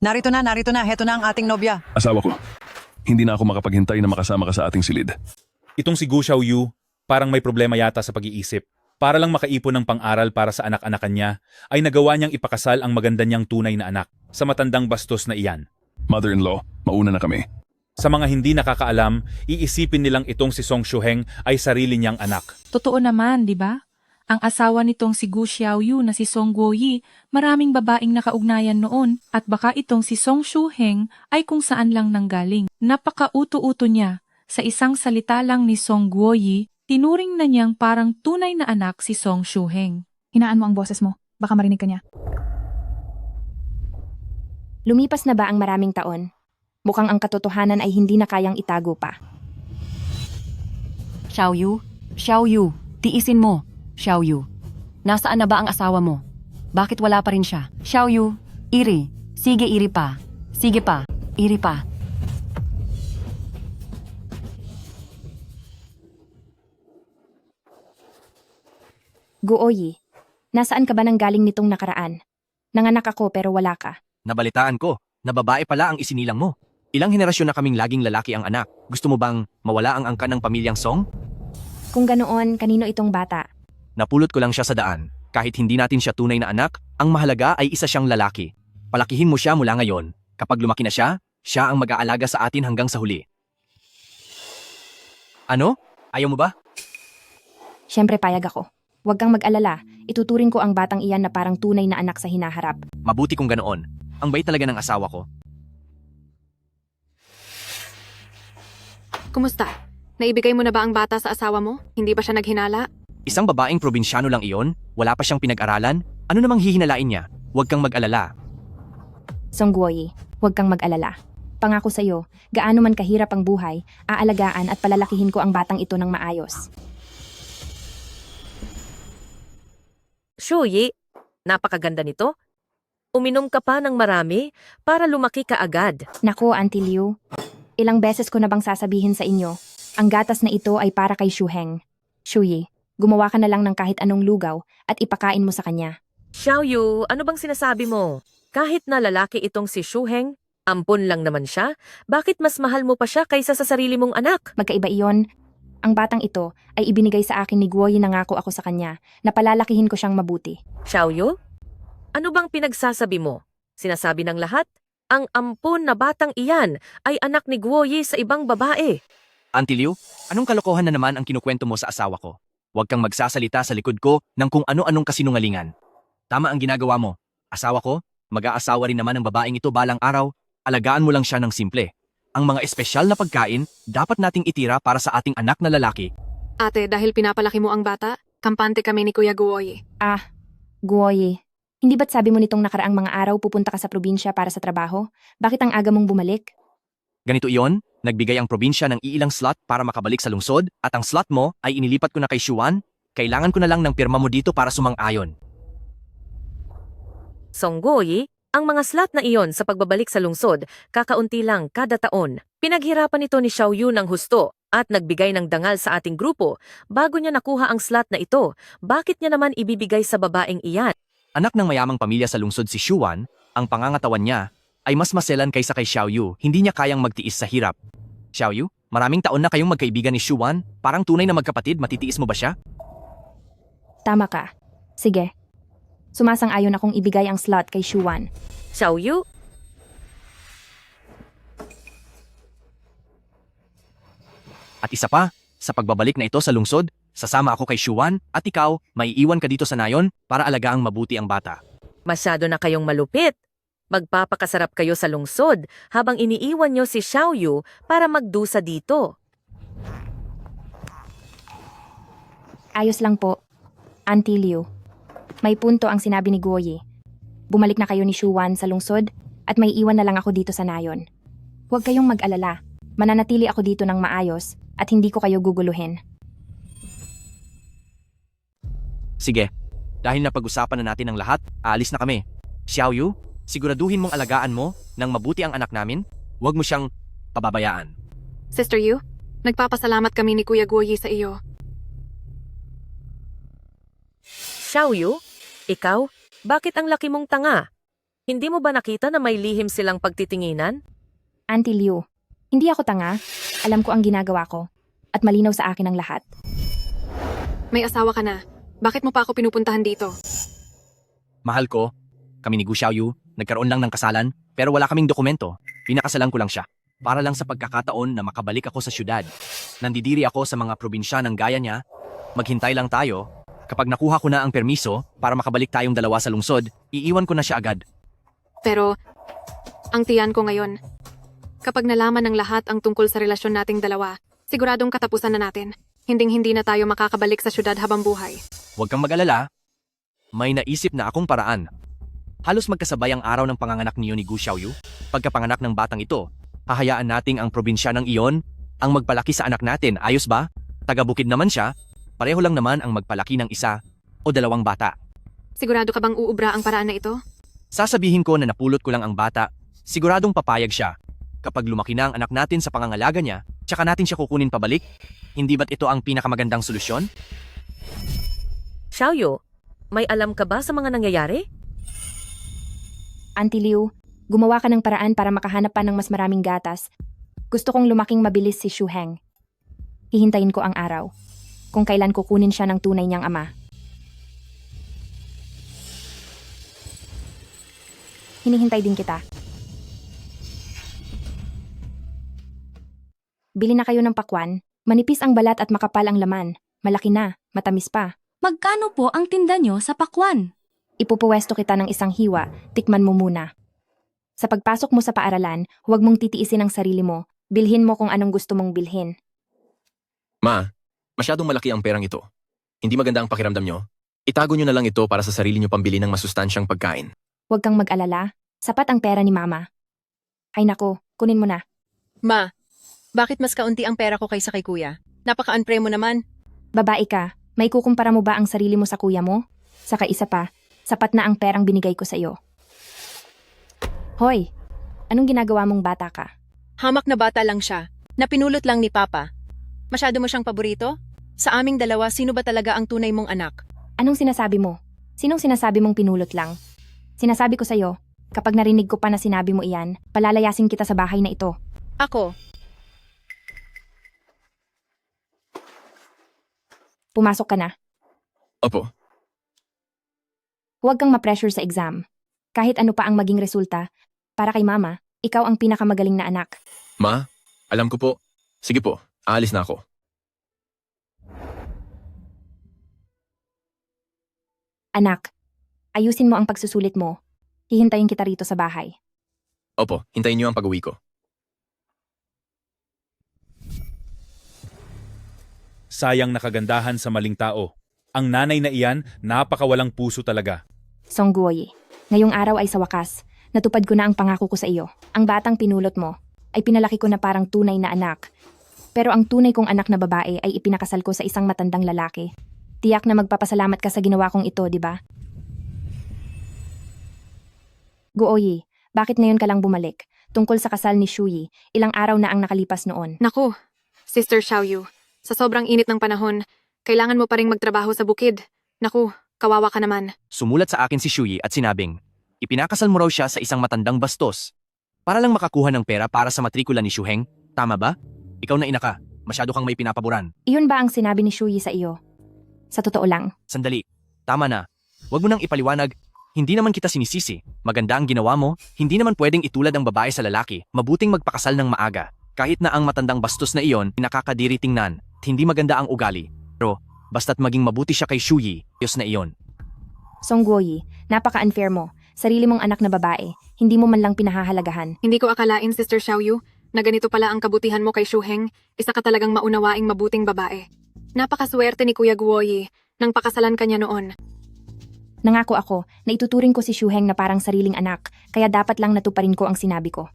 Narito na, heto na ang ating nobya. Asawa ko. Hindi na ako makapaghintay na makasama ka sa ating silid. Itong si Gu Xiaoyu, parang may problema yata sa pag-iisip. Para lang makaipon ng pang-aral para sa anak-anakan niya, ay nagawa niyang ipakasal ang maganda niyang tunay na anak sa matandang bastos na iyan. Mother-in-law, mauna na kami. Sa mga hindi nakakaalam, iisipin nilang itong si Song Shuheng ay sarili niyang anak. Totoo naman, di ba? Ang asawa nitong si Gu Xiaoyu na si Song Guoyi, maraming babaeng nakaugnayan noon at baka itong si Song Shuheng ay kung saan lang nanggaling. Napaka-uto-uto niya. Sa isang salita lang ni Song Guoyi, tinuring na niyang parang tunay na anak si Song Shuheng. Hinaan mo ang boses mo. Baka marinig ka niya. Lumipas na ba ang maraming taon? Mukhang ang katotohanan ay hindi na kayang itago pa. Xiaoyu, tiisin mo. Xiaoyu, nasaan na ba ang asawa mo? Bakit wala pa rin siya? Xiaoyu, iri. Sige, iri pa. Sige pa, iri pa. Guoyi, nasaan ka ba nang galing nitong nakaraan? Nanganak ako pero wala ka. Nabalitaan ko, na babae pala ang isinilang mo. Ilang henerasyon na kaming laging lalaki ang anak. Gusto mo bang mawala ang angkan ng pamilyang Song? Kung ganoon, kanino itong bata? Napulot ko lang siya sa daan. Kahit hindi natin siya tunay na anak, ang mahalaga ay isa siyang lalaki. Palakihin mo siya mula ngayon. Kapag lumaki na siya, siya ang mag-aalaga sa atin hanggang sa huli. Ano? Ayaw mo ba? Siyempre payag ako. Huwag kang mag-alala, ituturing ko ang batang iyan na parang tunay na anak sa hinaharap. Mabuti kung ganoon. Ang bait talaga ng asawa ko. Kumusta? Naibigay mo na ba ang bata sa asawa mo? Hindi ba siya naghinala? Isang babaeng probinsyano lang iyon, wala pa siyang pinag-aralan, ano namang hihinalain niya? Huwag kang mag-alala. Song Guoyi, huwag kang mag-alala. Pangako sa'yo, gaano man kahirap ang buhay, aalagaan at palalakihin ko ang batang ito ng maayos. Shuyi, napakaganda nito. Uminom ka pa ng marami para lumaki ka agad. Naku, Auntie Liu, ilang beses ko na bang sasabihin sa inyo, ang gatas na ito ay para kay Shuheng. Shuyi, gumawa ka na lang ng kahit anong lugaw at ipakain mo sa kanya. Xiaoyu, ano bang sinasabi mo? Kahit na lalaki itong si Shuheng, ampon lang naman siya, bakit mas mahal mo pa siya kaysa sa sarili mong anak? Magkaiba iyon. Ang batang ito ay ibinigay sa akin ni Guoyi, nangako ako sa kanya na palalakihin ko siyang mabuti. Xiaoyu, ano bang pinagsasabi mo? Sinasabi ng lahat, ang ampon na batang iyan ay anak ni Guoyi sa ibang babae. Auntie Liu, anong kalokohan na naman ang kinukwento mo sa asawa ko? Huwag kang magsasalita sa likod ko ng kung ano-anong kasinungalingan. Tama ang ginagawa mo. Asawa ko, mag-aasawa rin naman ang babaeng ito balang araw, alagaan mo lang siya ng simple. Ang mga espesyal na pagkain, dapat nating itira para sa ating anak na lalaki. Ate, dahil pinapalaki mo ang bata, kampante kami ni Kuya Guoyi. Guoyi, hindi ba't sabi mo nitong nakaraang mga araw pupunta ka sa probinsya para sa trabaho? Bakit ang aga mong bumalik? Ganito iyon, nagbigay ang probinsya ng iilang slot para makabalik sa lungsod at ang slot mo ay inilipat ko na kay Xuan, kailangan ko na lang ng pirma mo dito para sumang-ayon. Song Guoyi, ang mga slot na iyon sa pagbabalik sa lungsod, kakaunti lang kada taon. Pinaghirapan ito ni Xiaoyu ng husto at nagbigay ng dangal sa ating grupo bago niya nakuha ang slot na ito. Bakit niya naman ibibigay sa babaeng iyan? Anak ng mayamang pamilya sa lungsod si Xuan, ang pangangatawan niya ay mas maselan kaysa kay Xiaoyu, hindi niya kayang magtiis sa hirap. Xiaoyu, maraming taon na kayong magkaibigan ni Xuan, parang tunay na magkapatid, matitiis mo ba siya? Tama ka. Sige. Sumasang-ayon akong ibigay ang slot kay Xuan. Xiaoyu, At isa pa, sa pagbabalik na ito sa lungsod, sasama ako kay Xuan at ikaw, maiiwan ka dito sa nayon para alagaang mabuti ang bata. masyado na kayong malupit. Magpapakasarap kayo sa lungsod habang iniiwan nyo si Xiaoyu para magdusa dito. Ayos lang po. Auntie Liu, may punto ang sinabi ni Guoyi. Bumalik na kayo ni Xuan sa lungsod at may iwan na lang ako dito sa nayon. Huwag kayong mag-alala. Mananatili ako dito ng maayos at hindi ko kayo guguluhin. Sige, dahil napag-usapan na natin ang lahat, aalis na kami. Xiaoyu, siguraduhin mong alagaan mo nang mabuti ang anak namin. Huwag mo siyang pababayaan. Sister Yu, nagpapasalamat kami ni Kuya Guoyi sa iyo. Xiaoyu, ikaw, bakit ang laki mong tanga? Hindi mo ba nakita na may lihim silang pagtitinginan? Auntie Liu, hindi ako tanga. Alam ko ang ginagawa ko. At malinaw sa akin ang lahat. May asawa ka na. Bakit mo pa ako pinupuntahan dito? Mahal ko, kami ni Gu Xiaoyu, nagkaroon lang ng kasalan, pero wala kaming dokumento. Pinakasalan ko lang siya. Para lang sa pagkakataon na makabalik ako sa syudad. Nandidiri ako sa mga probinsya ng gaya niya. Maghintay lang tayo. Kapag nakuha ko na ang permiso para makabalik tayong dalawa sa lungsod, iiwan ko na siya agad. Pero, ang tiyan ko ngayon. Kapag nalaman ng lahat ang tungkol sa relasyon nating dalawa, siguradong katapusan na natin. Hinding-hindi na tayo makakabalik sa syudad habang buhay. Huwag kang mag-alala. May naisip na akong paraan. Halos magkasabay ang araw ng panganganak niyo ni Gu Xiaoyu. Pagkapanganak ng batang ito, hahayaan nating ang probinsya ng iyon ang magpalaki sa anak natin, ayos ba? Taga-bukid naman siya, pareho lang naman ang magpalaki ng isa o dalawang bata. Sigurado ka bang uubra ang paraan na ito? Sasabihin ko na napulot ko lang ang bata, siguradong papayag siya. Kapag lumaki na ang anak natin sa pangangalaga niya, tsaka natin siya kukunin pabalik? Hindi ba't ito ang pinakamagandang solusyon? Xiaoyu, may alam ka ba sa mga nangyayari? Auntie Liu, gumawa ka ng paraan para makahanap pa ng mas maraming gatas. Gusto kong lumaking mabilis si Shu Heng. Hihintayin ko ang araw. Kung kailan kukunin siya ng tunay niyang ama. Hinihintay din kita. Bili na kayo ng pakwan. Manipis ang balat at makapal ang laman. Malaki na, matamis pa. Magkano po ang tinda nyo sa pakwan? Ipupuwesto kita ng isang hiwa, tikman mo muna. Sa pagpasok mo sa paaralan, huwag mong titiisin ang sarili mo. Bilhin mo kung anong gusto mong bilhin. Ma, masyadong malaki ang perang ito. Hindi maganda ang pakiramdam nyo. Itago nyo na lang ito para sa sarili nyo pambili ng masustansyang pagkain. Huwag kang mag-alala. Sapat ang pera ni Mama. Ay nako, kunin mo na. Ma, bakit mas kaunti ang pera ko kaysa kay kuya? Napaka-unpre mo naman. Babae ka, may kukumpara mo ba ang sarili mo sa kuya mo? Saka isa pa, sapat na ang perang binigay ko sa iyo. Hoy, anong ginagawa mong bata ka? Hamak na bata lang siya. Napinulot lang ni Papa. Masyado mo siyang paborito? Sa aming dalawa, sino ba talaga ang tunay mong anak? Anong sinasabi mo? Sinong sinasabi mong pinulot lang? Sinasabi ko sa'yo, kapag narinig ko pa na sinabi mo iyan, palalayasin kita sa bahay na ito. Ako, Pumasok ka na. Opo, Huwag kang ma-pressure sa exam. Kahit ano pa ang maging resulta, para kay Mama, ikaw ang pinakamagaling na anak. ma, alam ko po. Sige po, aalis na ako. Anak, ayusin mo ang pagsusulit mo. Hihintayin kita rito sa bahay. Opo, hintayin nyo ang pag-uwi ko. Sayang na kagandahan sa maling tao. Ang nanay na iyan, napakawalang puso talaga. Song Guoyi, ngayong araw ay sa wakas, natupad ko na ang pangako ko sa iyo. Ang batang pinulot mo ay pinalaki ko na parang tunay na anak. Pero ang tunay kong anak na babae ay ipinakasal ko sa isang matandang lalaki. Tiyak na magpapasalamat ka sa ginawa kong ito, di ba? Guoyi, bakit ngayon ka lang bumalik? Tungkol sa kasal ni Shuyi, ilang araw na ang nakalipas noon. Naku, Sister Xiaoyu, sa sobrang init ng panahon, kailangan mo pa ring magtrabaho sa bukid. Naku, kawawa ka naman. Sumulat sa akin si Shuyi at sinabing, ipinakasal mo raw siya sa isang matandang bastos. Para lang makakuha ng pera para sa matrikula ni Shu Heng, tama ba? Ikaw na ina ka, masyado kang may pinapaboran. Iyon ba ang sinabi ni Shuyi sa iyo? Sa totoo lang. Sandali, tama na. Huwag mo nang ipaliwanag. Hindi naman kita sinisisi. Maganda ang ginawa mo. Hindi naman pwedeng itulad ang babae sa lalaki. Mabuting magpakasal ng maaga. Kahit na ang matandang bastos na iyon, nakakadiri tingnan. At hindi maganda ang ugali. Pero, basta't maging mabuti siya kay Shuyi, Diyos na iyon. Song Guoyi, napaka-unfair mo. Sarili mong anak na babae, hindi mo man lang pinahahalagahan. Hindi ko akalain, Sister Xiaoyu, na ganito pala ang kabutihan mo kay Shu Heng. Isa ka talagang maunawaing mabuting babae. Napakaswerte ni Kuya Guoyi nang pakasalan ka niya noon. Nangako ako na ituturing ko si Shu Heng na parang sariling anak, kaya dapat lang natuparin ko ang sinabi ko.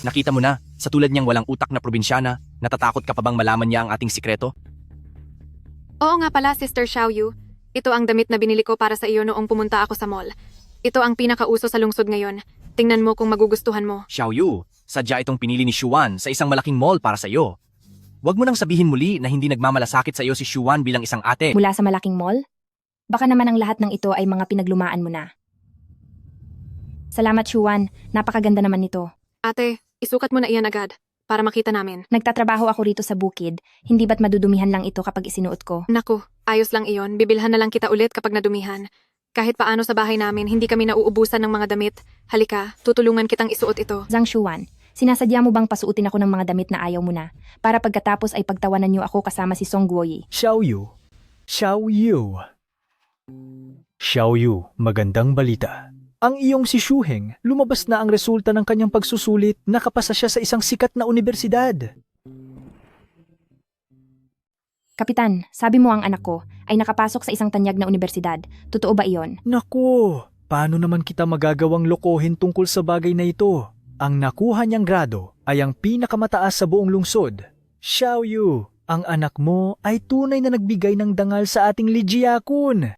Nakita mo na, sa tulad niyang walang utak na probinsyana, natatakot ka pa bang malaman niya ang ating sikreto? Oo nga pala, Sister Xiaoyu. Ito ang damit na binili ko para sa iyo noong pumunta ako sa mall. Ito ang pinakauso sa lungsod ngayon. Tingnan mo kung magugustuhan mo. Xiaoyu, sadya itong pinili ni Shuan sa isang malaking mall para sa iyo. Huwag mo nang sabihin muli na hindi nagmamalasakit sa iyo si Shuan bilang isang ate. Mula sa malaking mall? Baka naman ang lahat ng ito ay mga pinaglumaan mo na. Salamat, Shuwan. Napakaganda naman nito. Ate, isukat mo na iyan agad para makita namin. Nagtatrabaho ako rito sa bukid. Hindi ba't madudumihan lang ito kapag isinuot ko? Naku, ayos lang iyon. Bibilhan na lang kita ulit kapag nadumihan. Kahit paano sa bahay namin, hindi kami nauubusan ng mga damit. Halika, tutulungan kitang isuot ito. Zhang Shuwan, sinasadya mo bang pasuotin ako ng mga damit na ayaw mo na? Para pagkatapos ay pagtawanan niyo ako kasama si Song Guoyi. Xiaoyu. Xiaoyu. Xiaoyu, magandang balita. Ang iyong si Shuheng, lumabas na ang resulta ng kanyang pagsusulit, nakapasa siya sa isang sikat na universidad. Kapitan, sabi mo ang anak ko ay nakapasok sa isang tanyag na universidad. Totoo ba iyon? Naku, paano naman kita magagawang lokohin tungkol sa bagay na ito? Ang nakuha niyang grado ay ang pinakamataas sa buong lungsod. Xiaoyu, ang anak mo ay tunay na nagbigay ng dangal sa ating Lijiakun.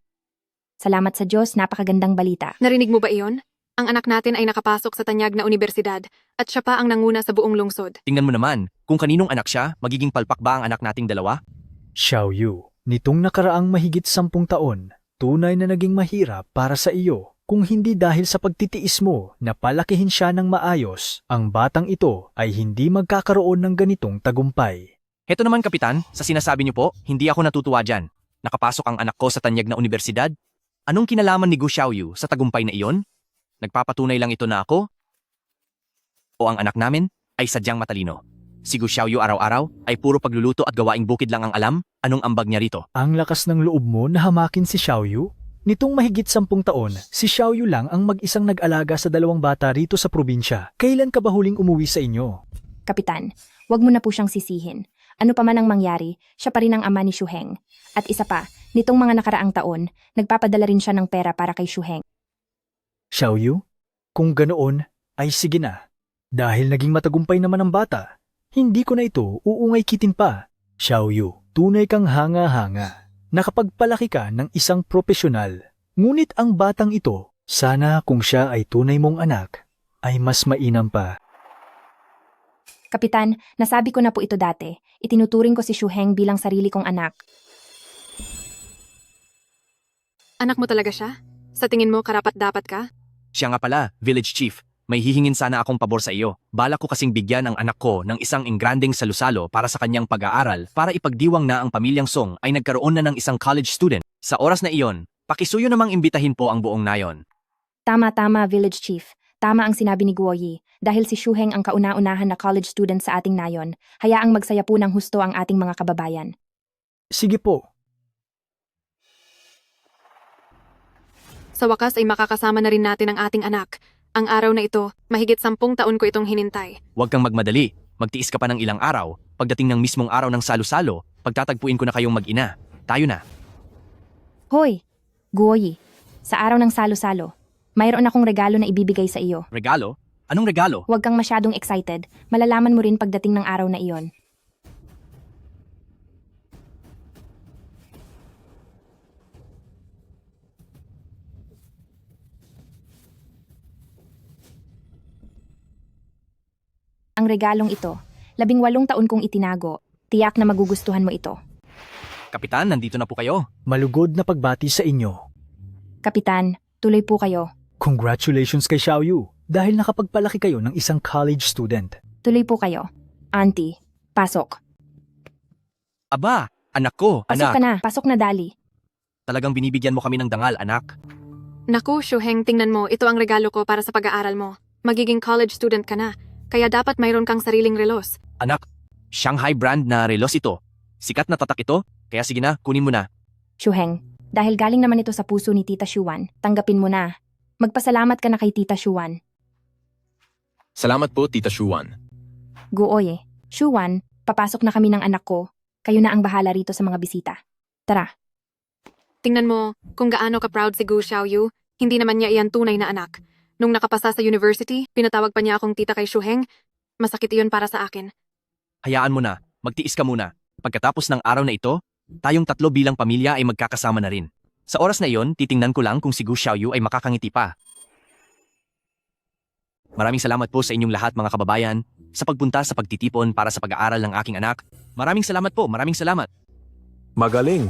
Salamat sa Diyos, napakagandang balita. Narinig mo ba iyon? Ang anak natin ay nakapasok sa tanyag na universidad at siya pa ang nanguna sa buong lungsod. Tingnan mo naman, kung kaninong anak siya, magiging palpak ba ang anak nating dalawa? Xiaoyu, nitong nakaraang mahigit 10 taon, tunay na naging mahirap para sa iyo. Kung hindi dahil sa pagtitiis mo na palakihin siya ng maayos, ang batang ito ay hindi magkakaroon ng ganitong tagumpay. Heto naman, Kapitan, sa sinasabi niyo po, hindi ako natutuwa dyan. Nakapasok ang anak ko sa tanyag na universidad? Anong kinalaman ni Gu Xiaoyu sa tagumpay na iyon? Nagpapatunay lang ito na ako? O ang anak namin ay sadyang matalino? Si Gu Xiaoyu araw-araw ay puro pagluluto at gawaing bukid lang ang alam? Anong ambag niya rito? Ang lakas ng loob mo na hamakin si Xiaoyu? Nitong mahigit 10 taon, si Xiaoyu lang ang mag-isang nag-alaga sa 2 bata rito sa probinsya. Kailan ka ba huling umuwi sa inyo? Kapitan, wag mo na po siyang sisihin. Ano pa man ang mangyari, siya pa rin ang ama ni Shuheng. At isa pa, nitong mga nakaraang taon, nagpapadala rin siya ng pera para kay Shuheng. Xiaoyu, kung ganoon, ay sige na. Dahil naging matagumpay naman ang bata, hindi ko na ito uungay kitin pa. Xiaoyu, tunay kang hanga-hanga. Nakapagpalaki ka ng isang propesyonal. Ngunit ang batang ito, sana kung siya ay tunay mong anak, ay mas mainam pa. Kapitan, nasabi ko na po ito dati. Itinuturing ko si Shuheng bilang sarili kong anak. Anak mo talaga siya? Sa tingin mo karapat-dapat ka? Siya nga pala, Village Chief. May hihingin sana akong pabor sa iyo. Balak ko kasing bigyan ang anak ko ng isang ingranding salusalo para sa kanyang pag-aaral para ipagdiwang na ang pamilyang Song ay nagkaroon na ng isang college student. Sa oras na iyon, pakisuyo namang imbitahin po ang buong nayon. Tama, Village Chief. Tama ang sinabi ni Guoyi. Dahil si Shuheng ang kauna-unahan na college student sa ating nayon, hayaang magsaya po ng husto ang ating mga kababayan. Sige po. Sa wakas ay makakasama na rin natin ang ating anak. Ang araw na ito, mahigit 10 taon ko itong hinintay. Huwag kang magmadali. Magtiis ka pa ng ilang araw. Pagdating ng mismong araw ng salo-salo, pagtatagpuin ko na kayong mag-ina. Tayo na. Hoy, Guoyi, sa araw ng salo-salo, mayroon akong regalo na ibibigay sa iyo. Regalo? Anong regalo? Huwag kang masyadong excited. Malalaman mo rin pagdating ng araw na iyon. Ang regalong ito, 18 taon kong itinago. Tiyak na magugustuhan mo ito. Kapitan, nandito na po kayo. Malugod na pagbati sa inyo. Kapitan, tuloy po kayo. Congratulations kay Xiaoyu dahil nakapagpalaki kayo ng isang college student. Tuloy po kayo. Auntie, pasok. Aba, anak ko, Pasok anak. ka na, pasok na dali. Talagang binibigyan mo kami ng dangal, anak. Naku, Shuheng, tingnan mo, ito ang regalo ko para sa pag-aaral mo. Magiging college student ka na, kaya dapat mayroon kang sariling relos. Anak, Shanghai brand na relos ito. Sikat na tatak ito, kaya sige na, kunin mo na. Shuheng, dahil galing naman ito sa puso ni Tita Shuwan, tanggapin mo na. Magpasalamat ka na kay Tita Shuwan. Salamat po, Tita Shuwan. Guoye, Shuwan, papasok na kami ng anak ko. Kayo na ang bahala rito sa mga bisita. Tara. Tingnan mo kung gaano ka-proud si Gu Xiaoyu, hindi naman niya iyan tunay na anak. Nung nakapasa sa university, pinatawag pa niya akong tita kay Shuheng. Masakit iyon para sa akin. Hayaan mo na, magtiis ka muna. Pagkatapos ng araw na ito, tayong 3 bilang pamilya ay magkakasama na rin. Sa oras na iyon, titingnan ko lang kung si Gu Xiaoyu ay makakangiti pa. Maraming salamat po sa inyong lahat mga kababayan sa pagpunta sa pagtitipon para sa pag-aaral ng aking anak. Maraming salamat po, maraming salamat. Magaling.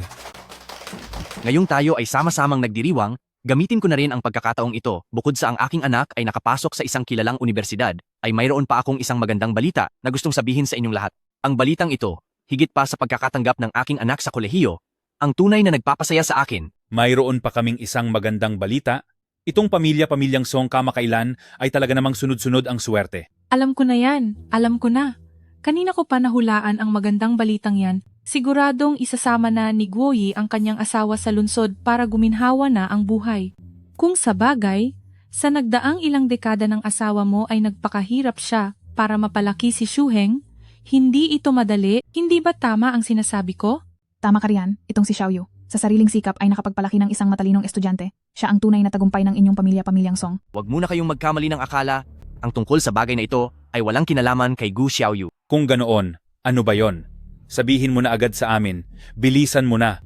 Ngayong tayo ay sama-samang nagdiriwang Gamitin ko na rin ang pagkakataong ito, bukod sa ang aking anak ay nakapasok sa isang kilalang universidad, ay mayroon pa akong isang magandang balita na gustong sabihin sa inyong lahat. Ang balitang ito, higit pa sa pagkakatanggap ng aking anak sa kolehiyo, ang tunay na nagpapasaya sa akin. Mayroon pa kaming isang magandang balita. Itong pamilya-pamilyang Song kamakailan ay talaga namang sunod-sunod ang swerte. Alam ko na yan. Alam ko na. Kanina ko pa nahulaan ang magandang balitang yan. Siguradong isasama na ni Guoyi ang kanyang asawa sa lungsod para guminhawa na ang buhay. Kung sa bagay, sa nagdaang ilang dekada ng asawa mo ay nagpakahirap siya para mapalaki si Shuheng, hindi ito madali. Hindi ba tama ang sinasabi ko? Tama ka riyan, itong si Xiaoyu. Sa sariling sikap ay nakapagpalaki ng isang matalinong estudyante. Siya ang tunay na tagumpay ng inyong pamilya-pamilyang Song. Huwag muna kayong magkamali ng akala, ang tungkol sa bagay na ito ay walang kinalaman kay Gu Xiaoyu. Kung ganoon, ano ba yon? Sabihin mo na agad sa amin. Bilisan mo na.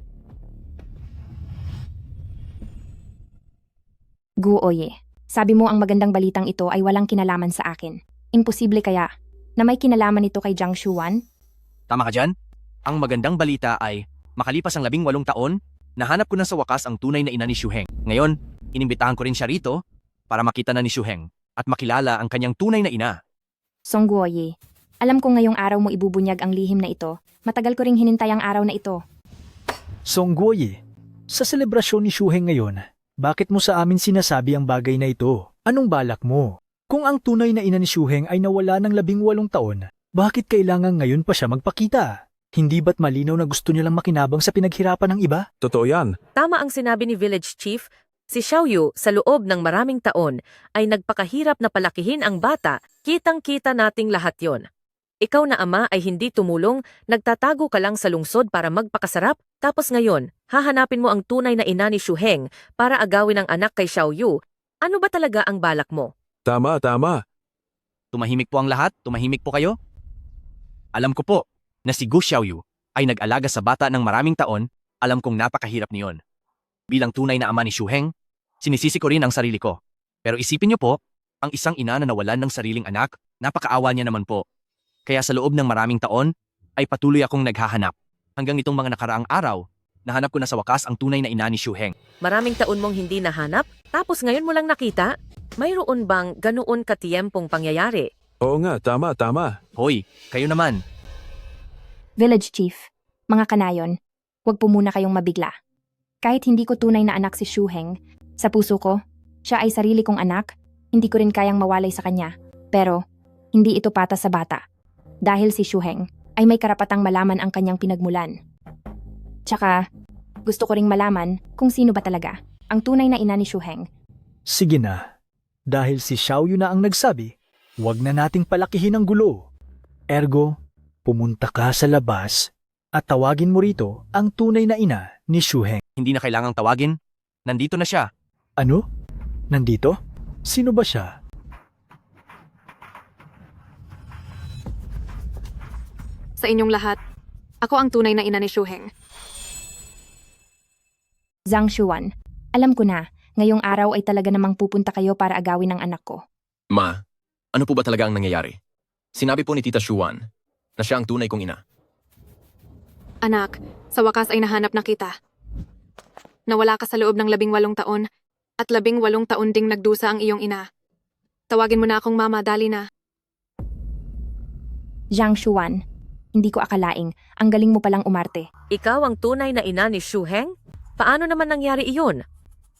Guoye, sabi mo ang magandang balitang ito ay walang kinalaman sa akin. Imposible kaya na may kinalaman ito kay Jiang Shuwan? Tama ka dyan? Ang magandang balita ay, makalipas ang 18 taon, nahanap ko na sa wakas ang tunay na ina ni Shuheng. Ngayon, inimbitahan ko rin siya rito para makita na ni Shuheng at makilala ang kanyang tunay na ina. Song Guoye, alam ko ngayong araw mo ibubunyag ang lihim na ito. Matagal ko ring hinintay ang araw na ito. Song Guoyi, sa selebrasyon ni Shuheng ngayon, bakit mo sa amin sinasabi ang bagay na ito? Anong balak mo? Kung ang tunay na ina ni Shuheng ay nawala ng 18 taon, bakit kailangan ngayon pa siya magpakita? Hindi ba't malinaw na gusto niya lang makinabang sa pinaghirapan ng iba? Totoo yan. Tama ang sinabi ni Village Chief, si Xiaoyu sa loob ng maraming taon ay nagpakahirap na palakihin ang bata, kitang-kita nating lahat yon. Ikaw na ama ay hindi tumulong, nagtatago ka lang sa lungsod para magpakasarap, tapos ngayon, hahanapin mo ang tunay na ina ni Shuheng para agawin ang anak kay Xiaoyu. Ano ba talaga ang balak mo? Tama. Tumahimik po ang lahat? Tumahimik po kayo? Alam ko po na si Gu Xiaoyu ay nag-alaga sa bata ng maraming taon, alam kong napakahirap niyon. Bilang tunay na ama ni Shuheng, sinisisi ko rin ang sarili ko. Pero isipin niyo po, ang isang ina na nawalan ng sariling anak, napakaawa niya naman po. Kaya sa loob ng maraming taon, ay patuloy akong naghahanap. Hanggang itong mga nakaraang araw, nahanap ko na sa wakas ang tunay na ina ni Shuheng. Maraming taon mong hindi nahanap, tapos ngayon mo lang nakita? Mayroon bang ganoon katiyempong pangyayari? Oo nga, tama. Hoy, kayo naman. Village Chief, mga kanayon, huwag po muna kayong mabigla. Kahit hindi ko tunay na anak si Shuheng, sa puso ko, siya ay sarili kong anak, hindi ko rin kayang mawalay sa kanya. Pero, hindi ito patas sa bata. Dahil si Shuheng ay may karapatang malaman ang kanyang pinagmulan. Tsaka, gusto ko ring malaman kung sino ba talaga ang tunay na ina ni Shuheng. Sige na. Dahil si Xiaoyu na ang nagsabi, huwag na nating palakihin ang gulo. Ergo, pumunta ka sa labas at tawagin mo rito ang tunay na ina ni Shuheng. Hindi na kailangang tawagin. Nandito na siya. Ano? Nandito? Sino ba siya? Sa inyong lahat, ako ang tunay na ina ni Shuheng. Zhang Shuan, alam ko na, ngayong araw ay talaga namang pupunta kayo para agawin ang anak ko. Ma, ano po ba talaga ang nangyayari? Sinabi po ni Tita Shuan na siya ang tunay kong ina. Anak, sa wakas ay nahanap na kita. Nawala ka sa loob ng 18 taon at 18 taon ding nagdusa ang iyong ina. Tawagin mo na akong mama, dali na. Zhang Shuan, hindi ko akalaing ang galing mo palang umarte. Ikaw ang tunay na ina ni Shuheng? Paano naman nangyari iyon?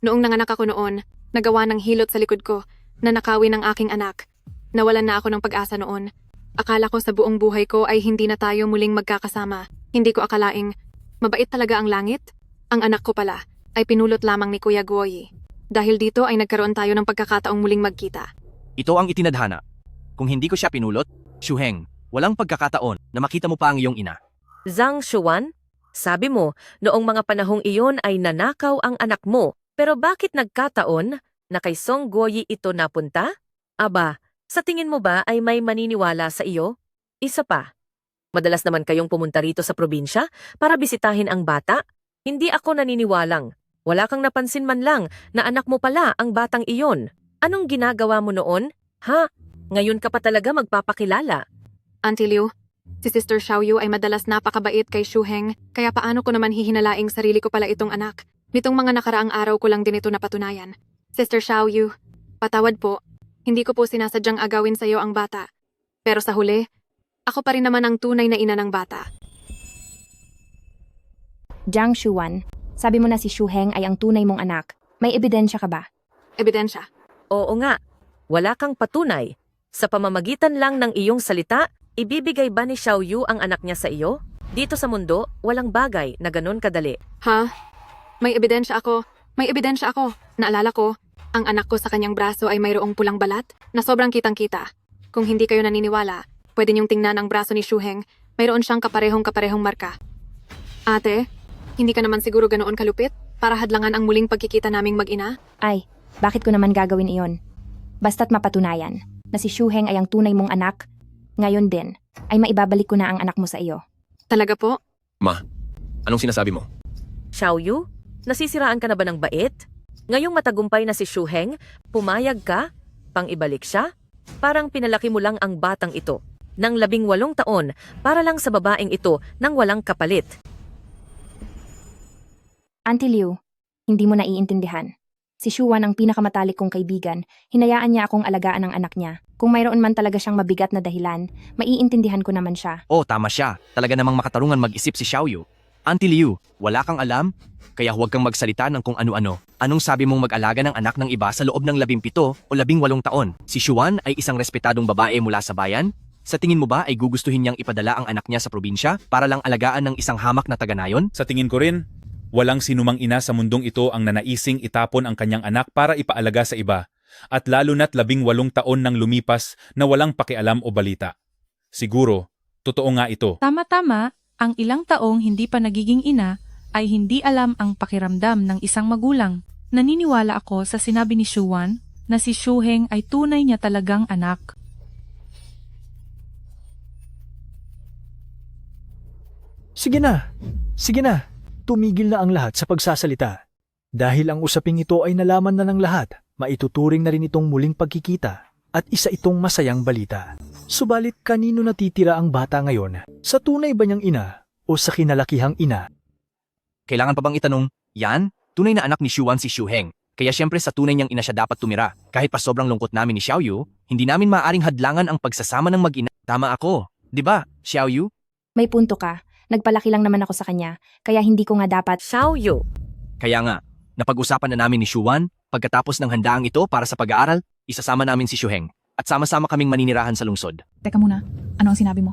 Noong nanganak ako noon, nagawa ng hilot sa likod ko na nakawin ang aking anak. Nawalan na ako ng pag-asa noon. Akala ko sa buong buhay ko ay hindi na tayo muling magkakasama. Hindi ko akalaing mabait talaga ang langit. Ang anak ko pala ay pinulot lamang ni Kuya Guoyi. Dahil dito ay nagkaroon tayo ng pagkakataong muling magkita. Ito ang itinadhana. Kung hindi ko siya pinulot, Shuheng, walang pagkakataon na makita mo pa ang iyong ina. Zhang Shuan? Sabi mo, noong mga panahong iyon ay nanakaw ang anak mo, pero bakit nagkataon na kay Song Guoyi ito napunta? Aba, sa tingin mo ba ay may maniniwala sa iyo? Isa pa, madalas naman kayong pumunta rito sa probinsya para bisitahin ang bata? Hindi ako naniniwalang. Wala kang napansin man lang na anak mo pala ang batang iyon. Anong ginagawa mo noon? Ha? Ngayon ka pa talaga magpapakilala. Auntie Liu, si Sister Xiaoyu ay madalas napakabait kay Shuheng, kaya paano ko naman hihinalaing sarili ko pala itong anak? Nitong mga nakaraang araw ko lang din ito napatunayan. Sister Xiaoyu, patawad po. Hindi ko po sinasadyang agawin sa iyo ang bata. Pero sa huli, ako pa rin naman ang tunay na ina ng bata. Jiang Shuwan, sabi mo na si Shu Heng ay ang tunay mong anak. May ebidensya ka ba? Ebidensya. Oo nga, wala kang patunay. Sa pamamagitan lang ng iyong salita, ibibigay ba ni Xiaoyu ang anak niya sa iyo? Dito sa mundo, walang bagay na ganun kadali. Ha? May ebidensya ako. May ebidensya ako. Naalala ko, ang anak ko sa kanyang braso ay mayroong pulang balat na sobrang kitang-kita. Kung hindi kayo naniniwala, pwede niyong tingnan ang braso ni Shu Heng. Mayroon siyang kaparehong marka. Ate, hindi ka naman siguro ganoon kalupit para hadlangan ang muling pagkikita naming mag-ina? Ay, bakit ko naman gagawin iyon? Basta't mapatunayan na si Shu Heng ay ang tunay mong anak, ngayon din ay maibabalik ko na ang anak mo sa iyo. Talaga po? Ma, anong sinasabi mo? Xiaoyu, nasisiraan ka na ba ng bait? Ngayong matagumpay na si Shu Heng, pumayag ka? Pang-ibalik siya? Parang pinalaki mo lang ang batang ito ng 18 taon para lang sa babaeng ito nang walang kapalit. Auntie Liu, hindi mo naiintindihan. Si Shuwan ang pinakamatalik kong kaibigan, hinayaan niya akong alagaan ang anak niya. Kung mayroon man talaga siyang mabigat na dahilan, maiintindihan ko naman siya. Oh, tama siya. Talaga namang makatarungan mag-isip si Xiaoyu. Auntie Liu, wala kang alam? Kaya huwag kang magsalita ng kung ano-ano. Anong sabi mong mag-alaga ng anak ng iba sa loob ng 17 o 18 taon? Si Shuwan ay isang respetadong babae mula sa bayan? Sa tingin mo ba ay gugustuhin niyang ipadala ang anak niya sa probinsya para lang alagaan ng isang hamak na taga-nayon? Sa tingin ko rin, walang sinumang ina sa mundong ito ang nanaising itapon ang kanyang anak para ipaalaga sa iba, at lalo na't 18 taon nang lumipas na walang pakialam o balita. Siguro, totoo nga ito. Tama-tama, ang ilang taong hindi pa nagiging ina ay hindi alam ang pakiramdam ng isang magulang. Naniniwala ako sa sinabi ni Shuwan na si Shu Heng ay tunay niya talagang anak. Sige na, sige na. Tumigil na ang lahat sa pagsasalita. Dahil ang usaping ito ay nalaman na ng lahat, maituturing na rin itong muling pagkikita at isa itong masayang balita. Subalit kanino natitira ang bata ngayon? Sa tunay ba niyang ina o sa kinalakihang ina? Kailangan pa bang itanong, yan? Tunay na anak ni Shuwan si Shu Heng. Kaya siyempre sa tunay niyang ina siya dapat tumira. Kahit pa sobrang lungkot namin ni Xiaoyu, hindi namin maaaring hadlangan ang pagsasama ng mag-ina. Tama ako, di ba, Xiaoyu? May punto ka. Nagpalaki lang naman ako sa kanya, kaya hindi ko nga dapat... Xiaoyu, Kaya nga, napag-usapan na namin ni Shuwan, pagkatapos ng handaang ito para sa pag-aaral, isasama namin si Shu Heng at sama-sama kaming maninirahan sa lungsod. Teka muna, ano ang sinabi mo?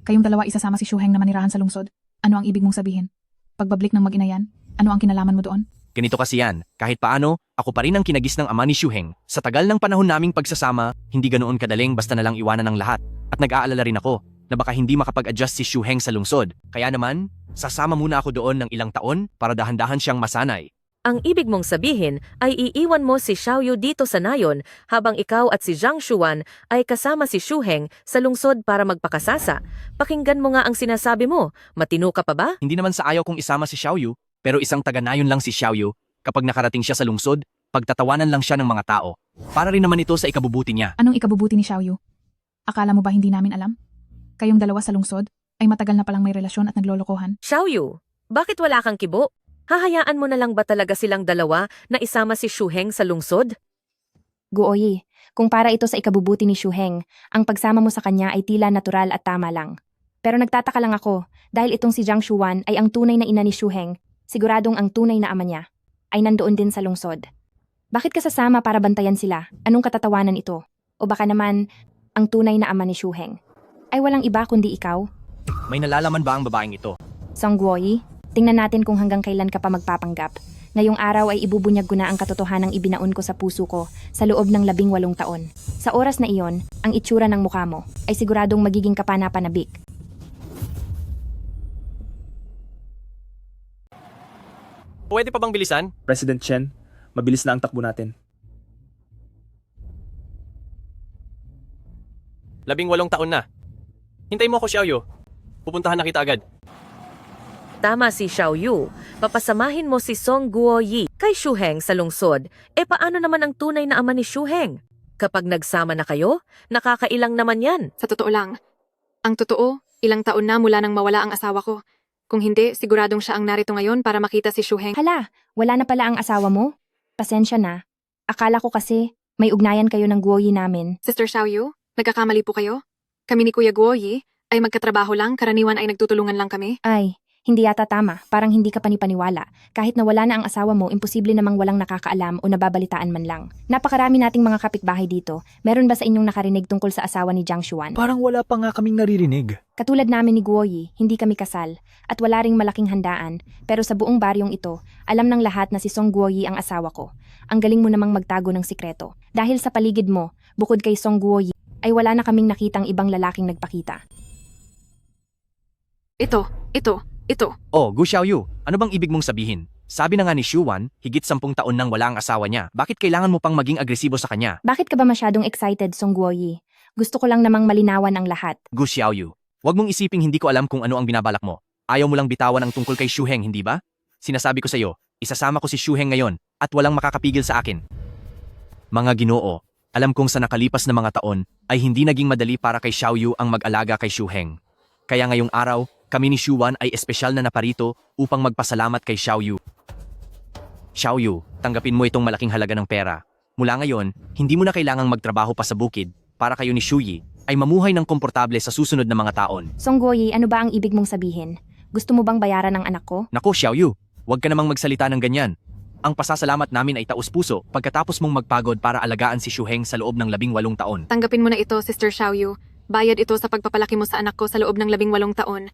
Kayong dalawa isasama si Shu Heng na manirahan sa lungsod? Ano ang ibig mong sabihin? Pagbabalik ng mag-ina yan, ano ang kinalaman mo doon? Ganito kasi yan, kahit paano, ako pa rin ang kinagis ng ama ni Shu Heng. Sa tagal ng panahon naming pagsasama, hindi ganoon kadaling basta na lang iwanan ng lahat. At nag-aalala rin ako na baka hindi makapag-adjust si Shu Heng sa lungsod. Kaya naman, sasama muna ako doon ng ilang taon para dahan-dahan siyang masanay. ang ibig mong sabihin ay iiwan mo si Xiaoyu dito sa nayon habang ikaw at si Jiang Shuwan ay kasama si Shu Heng sa lungsod para magpakasasa. Pakinggan mo nga ang sinasabi mo, matino ka pa ba? Hindi naman sa ayaw kong isama si Xiaoyu, pero isang taga-nayon lang si Xiaoyu. Kapag nakarating siya sa lungsod, pagtatawanan lang siya ng mga tao. Para rin naman ito sa ikabubuti niya. Anong ikabubuti ni Xiaoyu? Akala mo ba hindi namin alam? Kayong dalawa sa lungsod ay matagal na palang may relasyon at naglolokohan. Xiaoyu, bakit wala kang kibo? Hahayaan mo na lang ba talaga silang dalawa na isama si Shu Heng sa lungsod? Guoyi, kung para ito sa ikabubuti ni Shu Heng, ang pagsama mo sa kanya ay tila natural at tama lang. Pero nagtataka lang ako, dahil itong si Jiang Shuwan ay ang tunay na ina ni Shu Heng, siguradong ang tunay na ama niya, ay nandoon din sa lungsod. Bakit ka sasama para bantayan sila? Anong katatawanan ito? O baka naman, ang tunay na ama ni Shu Heng ay walang iba kundi ikaw? May nalalaman ba ang babaeng ito? Song Guoyi, tingnan natin kung hanggang kailan ka pa magpapanggap. Ngayong araw ay ibubunyag ko na ang katotohanang ibinaon ko sa puso ko sa loob ng 18 taon. Sa oras na iyon, ang itsura ng mukha mo ay siguradong magiging kapana-panabik. Pwede pa bang bilisan? President Chen, mabilis na ang takbo natin. 18 taon na. Hintay mo ako, Xiaoyu. Pupuntahan na kita agad. Tama si Xiaoyu. Papasamahin mo si Song Guoyi kay Shu Heng sa lungsod. E paano naman ang tunay na ama ni Shu Heng? Kapag nagsama na kayo, nakakailang naman yan. Sa totoo lang, ang totoo, ilang taon na mula nang mawala ang asawa ko. Kung hindi, siguradong siya ang narito ngayon para makita si Shuheng. Hala, wala na pala ang asawa mo? Pasensya na. Akala ko kasi may ugnayan kayo ng Guoyi namin. Sister Xiaoyu, nagkakamali po kayo? Kami ni Kuya Guoyi ay magkatrabaho lang, karaniwan ay nagtutulungan lang kami. Ay, hindi yata tama. Parang hindi ka panipaniwala. Kahit na wala na ang asawa mo, imposible namang walang nakakaalam o nababalitaan man lang. Napakarami nating mga kapitbahay dito. Meron ba sa inyong nakarinig tungkol sa asawa ni Jiang Xuan? Parang wala pa nga kaming naririnig. Katulad namin ni Guoyi, hindi kami kasal at wala ring malaking handaan. Pero sa buong baryong ito, alam ng lahat na si Song Guoyi ang asawa ko. Ang galing mo namang magtago ng sikreto. Dahil sa paligid mo, bukod kay Song Guoyi, ay wala na kaming nakitang ibang lalaking nagpakita. Ito. Oh, Gu Xiaoyu, ano bang ibig mong sabihin? Sabi na nga ni Xuan, higit 10 taon nang wala ang asawa niya. Bakit kailangan mo pang maging agresibo sa kanya? Bakit ka ba masyadong excited, Song Guoyi? Gusto ko lang namang malinawan ang lahat. Gu Xiaoyu, wag mong isiping hindi ko alam kung ano ang binabalak mo. Ayaw mo lang bitawan ang tungkol kay Shuheng, hindi ba? Sinasabi ko sa iyo, isasama ko si Shuheng ngayon at walang makakapigil sa akin. Mga Ginoo, alam kong sa nakalipas na mga taon ay hindi naging madali para kay Xiaoyu ang mag-alaga kay Shuheng. Kaya ngayong araw, kami ni Xuan ay espesyal na naparito upang magpasalamat kay Xiaoyu. Xiaoyu, tanggapin mo itong malaking halaga ng pera. Mula ngayon, hindi mo na kailangang magtrabaho pa sa bukid para kayo ni Shuyi ay mamuhay ng komportable sa susunod na mga taon. Song Guoyi, ano ba ang ibig mong sabihin? Gusto mo bang bayaran ang anak ko? Nako Xiaoyu, huwag ka namang magsalita ng ganyan. Ang pasasalamat namin ay taus-puso pagkatapos mong magpagod para alagaan si Shuheng sa loob ng 18 taon. Tanggapin mo na ito, Sister Xiaoyu. Bayad ito sa pagpapalaki mo sa anak ko sa loob ng 18 taon.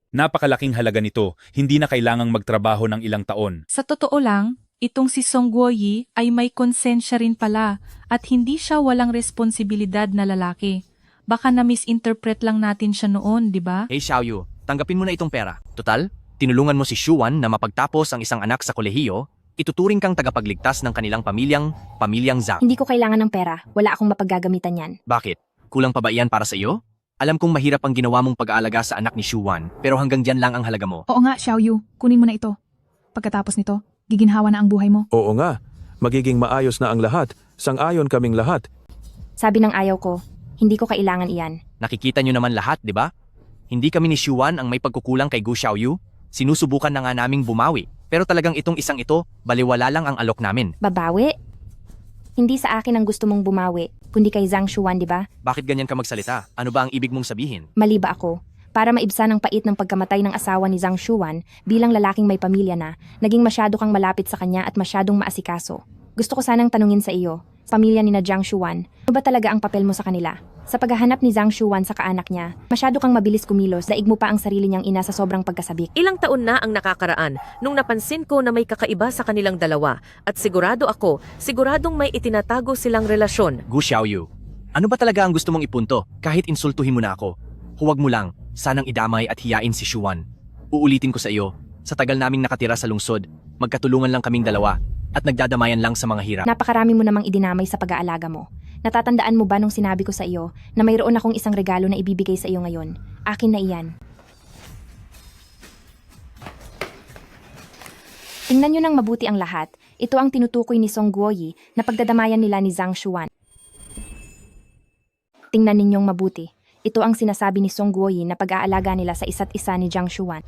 Napakalaking halaga nito, hindi na kailangang magtrabaho ng ilang taon. Sa totoo lang, itong si Song Guoyi ay may konsensya rin pala at hindi siya walang responsibilidad na lalaki. Baka na-misinterpret lang natin siya noon, di ba? Hey Xiaoyu, tanggapin mo na itong pera. Total, tinulungan mo si Xuan na mapagtapos ang isang anak sa kolehiyo, ituturing kang tagapagligtas ng kanilang pamilyang Zhang. Hindi ko kailangan ng pera. Wala akong mapaggagamitan yan. Bakit? Kulang pa ba iyan para sa iyo? Alam kong mahirap ang ginawa mong pag-aalaga sa anak ni Xuan, pero hanggang diyan lang ang halaga mo. Oo nga, Xiaoyu, kunin mo na ito. Pagkatapos nito, giginhawa na ang buhay mo. Oo nga, magiging maayos na ang lahat. Sang-ayon kaming lahat. Sabi ng ayaw ko, hindi ko kailangan iyan. Nakikita nyo naman lahat, di ba? Hindi kami ni Xuan ang may pagkukulang kay Gu Xiaoyu. Sinusubukan na nga naming bumawi, pero talagang itong isang ito, baliwala lang ang alok namin. Babawi? Hindi sa akin ang gusto mong bumawi, kundi kay Zhang Xuan, di ba? Bakit ganyan ka magsalita? Ano ba ang ibig mong sabihin? Mali ba ako? Para maibsan ang pait ng pagkamatay ng asawa ni Zhang Xuan bilang lalaking may pamilya na, naging masyado kang malapit sa kanya at masyadong maasikaso. Gusto ko sanang tanungin sa iyo, pamilya ni na Jiang Xuan, ano ba talaga ang papel mo sa kanila? Sa paghahanap ni Zhang Xuan sa kaanak niya, masyado kang mabilis kumilos, daig mo pa ang sarili niyang ina sa sobrang pagkasabik. Ilang taon na ang nakakaraan nung napansin ko na may kakaiba sa kanilang dalawa at siguradong may itinatago silang relasyon. Gu Xiaoyu, ano ba talaga ang gusto mong ipunto? Kahit insultuhin mo na ako. Huwag mo lang, sanang idamay at hiyain si Xuan. Uulitin ko sa iyo, sa tagal naming nakatira sa lungsod, magkatulungan lang kaming dalawa at nagdadamayan lang sa mga hirap. Napakarami mo namang idinamay sa pag-aalaga mo. Natatandaan mo ba nung sinabi ko sa iyo na mayroon akong isang regalo na ibibigay sa iyo ngayon? Akin na iyan. Tingnan nyo nang mabuti ang lahat. Ito ang tinutukoy ni Song Guoyi na pagdadamayan nila ni Zhang Xuan. Tingnan ninyong mabuti. Ito ang sinasabi ni Song Guoyi na pag-aalaga nila sa isa't isa ni Jiang Xuan.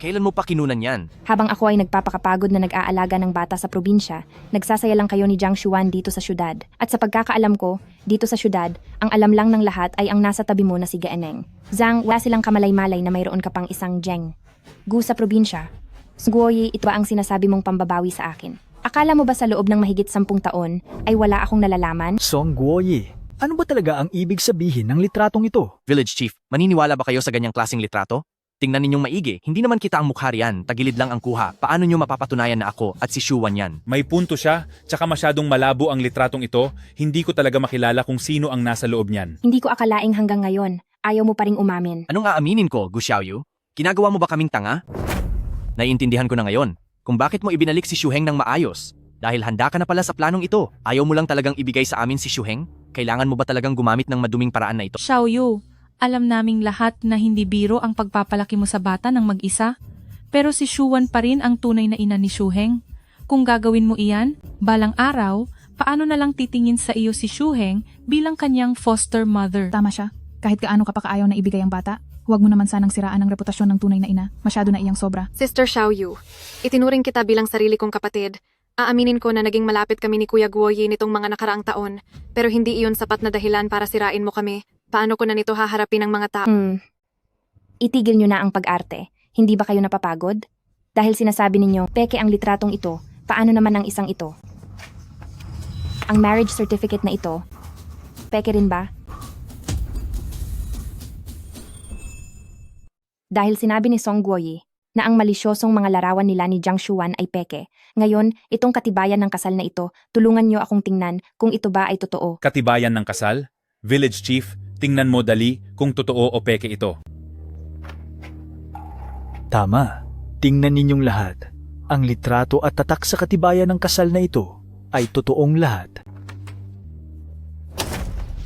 Kailan mo pa kinunan yan? Habang ako ay nagpapakapagod na nag-aalaga ng bata sa probinsya, nagsasaya lang kayo ni Jiang Xuan dito sa syudad. At sa pagkakaalam ko, dito sa syudad, ang alam lang ng lahat ay ang nasa tabi mo na si Gaeneng. Zhang, wala silang kamalay-malay na mayroon ka pang isang Jiang. Gu sa probinsya. Guoyi, ito ba ang sinasabi mong pambabawi sa akin? Akala mo ba sa loob ng mahigit 10 taon ay wala akong nalalaman? Song Guoyi, ano ba talaga ang ibig sabihin ng litratong ito? Village Chief, maniniwala ba kayo sa ganyang klaseng litrato? Tingnan ninyong maigi, hindi naman kita ang mukha riyan, tagilid lang ang kuha. Paano nyo mapapatunayan na ako at si Xuan yan? May punto siya, tsaka masyadong malabo ang litratong ito, hindi ko talaga makilala kung sino ang nasa loob niyan. Hindi ko akalaing hanggang ngayon, ayaw mo pa ring umamin. Anong aaminin ko, Gu Xiaoyu? Ginagawa mo ba kaming tanga? Naiintindihan ko na ngayon kung bakit mo ibinalik si Shuheng ng maayos. Dahil handa ka na pala sa planong ito. Ayaw mo lang talagang ibigay sa amin si Shuheng? Kailangan mo ba talagang gumamit ng maduming paraan na ito? Xiaoyu, alam naming lahat na hindi biro ang pagpapalaki mo sa bata ng mag-isa. Pero si Xuan pa rin ang tunay na ina ni Shuheng. Kung gagawin mo iyan, balang araw, paano na lang titingin sa iyo si Shuheng bilang kanyang foster mother? Tama siya. Kahit gaano ka pa kaayaw na ibigay ang bata, huwag mo naman sanang siraan ang reputasyon ng tunay na ina. Masyado na iyang sobra. Sister Xiaoyu, itinuring kita bilang sarili kong kapatid. Aaminin ko na naging malapit kami ni Kuya Guoyi nitong mga nakaraang taon, pero hindi iyon sapat na dahilan para sirain mo kami. Paano ko na nito haharapin ang mga tao? Itigil nyo na ang pag-arte. Hindi ba kayo napapagod? Dahil sinasabi ninyo, peke ang litratong ito, paano naman ang isang ito? Ang marriage certificate na ito, peke rin ba? Dahil sinabi ni Song Guoyi na ang malisyosong mga larawan nila ni Jiang Shuan ay peke, ngayon, itong katibayan ng kasal na ito, tulungan nyo akong tingnan kung ito ba ay totoo. Katibayan ng kasal? Village Chief, tingnan mo dali kung totoo o peke ito. Tama. Tingnan ninyong lahat. Ang litrato at tatak sa katibayan ng kasal na ito ay totoong lahat.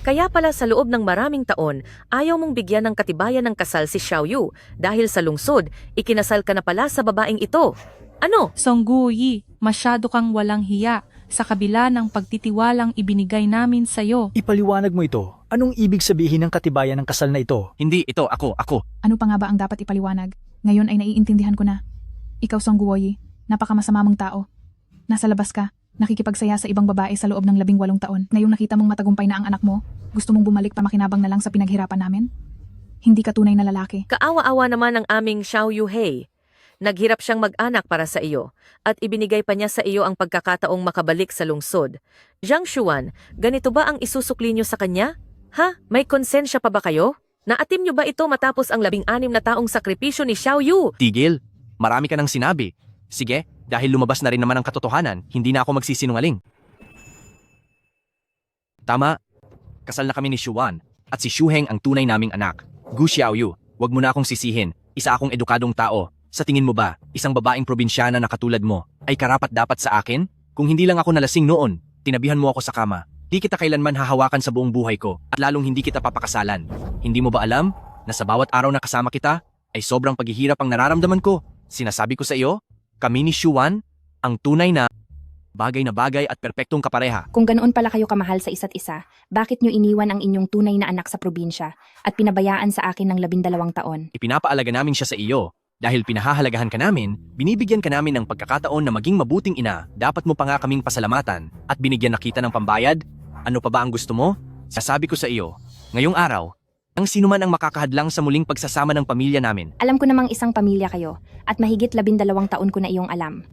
Kaya pala sa loob ng maraming taon, ayaw mong bigyan ng katibayan ng kasal si Xiaoyu dahil sa lungsod, ikinasal ka na pala sa babaeng ito. Ano? Song Guoyi, masyado kang walang hiya sa kabila ng pagtitiwalang ibinigay namin sa'yo. Ipaliwanag mo ito. Anong ibig sabihin ng katibayan ng kasal na ito? Hindi, ito, ako. Ano pa nga ba ang dapat ipaliwanag? Ngayon ay naiintindihan ko na. Ikaw, Song Guoyi, napakamasamang tao. Nasa labas ka, nakikipagsaya sa ibang babae sa loob ng 18 taon. Ngayong nakita mong matagumpay na ang anak mo, gusto mong bumalik pa makinabang na lang sa pinaghirapan namin? Hindi ka tunay na lalaki. Kaawa-awa naman ang aming Xiaoyu Hei. Naghirap siyang mag-anak para sa iyo at ibinigay pa niya sa iyo ang pagkakataong makabalik sa lungsod. Jiang Shuan, ganito ba ang isusukli niyo sa kanya? Ha? May konsensya pa ba kayo? Naatim niyo ba ito matapos ang 16 na taong sakripisyo ni Xiaoyu? Tigil. Marami ka nang sinabi. Sige, dahil lumabas na rin naman ang katotohanan, hindi na ako magsisinungaling. Tama. Kasal na kami ni Shuan at si Shuheng ang tunay naming anak. Gu Xiaoyu, wag mo na akong sisihin. Isa akong edukadong tao. Sa tingin mo ba, isang babaeng probinsyana na katulad mo ay karapat-dapat sa akin? Kung hindi lang ako nalasing noon, tinabihan mo ako sa kama. Di kita kailanman hahawakan sa buong buhay ko at lalong hindi kita papakasalan. Hindi mo ba alam na sa bawat araw na kasama kita ay sobrang paghihirap ang nararamdaman ko? Sinasabi ko sa iyo, kami ni Shuan, ang tunay na bagay at perpektong kapareha. Kung ganoon pala kayo kamahal sa isa't isa, bakit nyo iniwan ang inyong tunay na anak sa probinsya at pinabayaan sa akin ng 12 taon? Ipinapaalaga namin siya sa iyo. Dahil pinahahalagahan ka namin, binibigyan ka namin ng pagkakataon na maging mabuting ina, dapat mo pa nga kaming pasalamatan at binigyan na kita ng pambayad? Ano pa ba ang gusto mo? Sasabi ko sa iyo, ngayong araw, ang sinuman ang makakahadlang sa muling pagsasama ng pamilya namin. Alam ko namang isang pamilya kayo at mahigit 12 taon ko na iyong alam.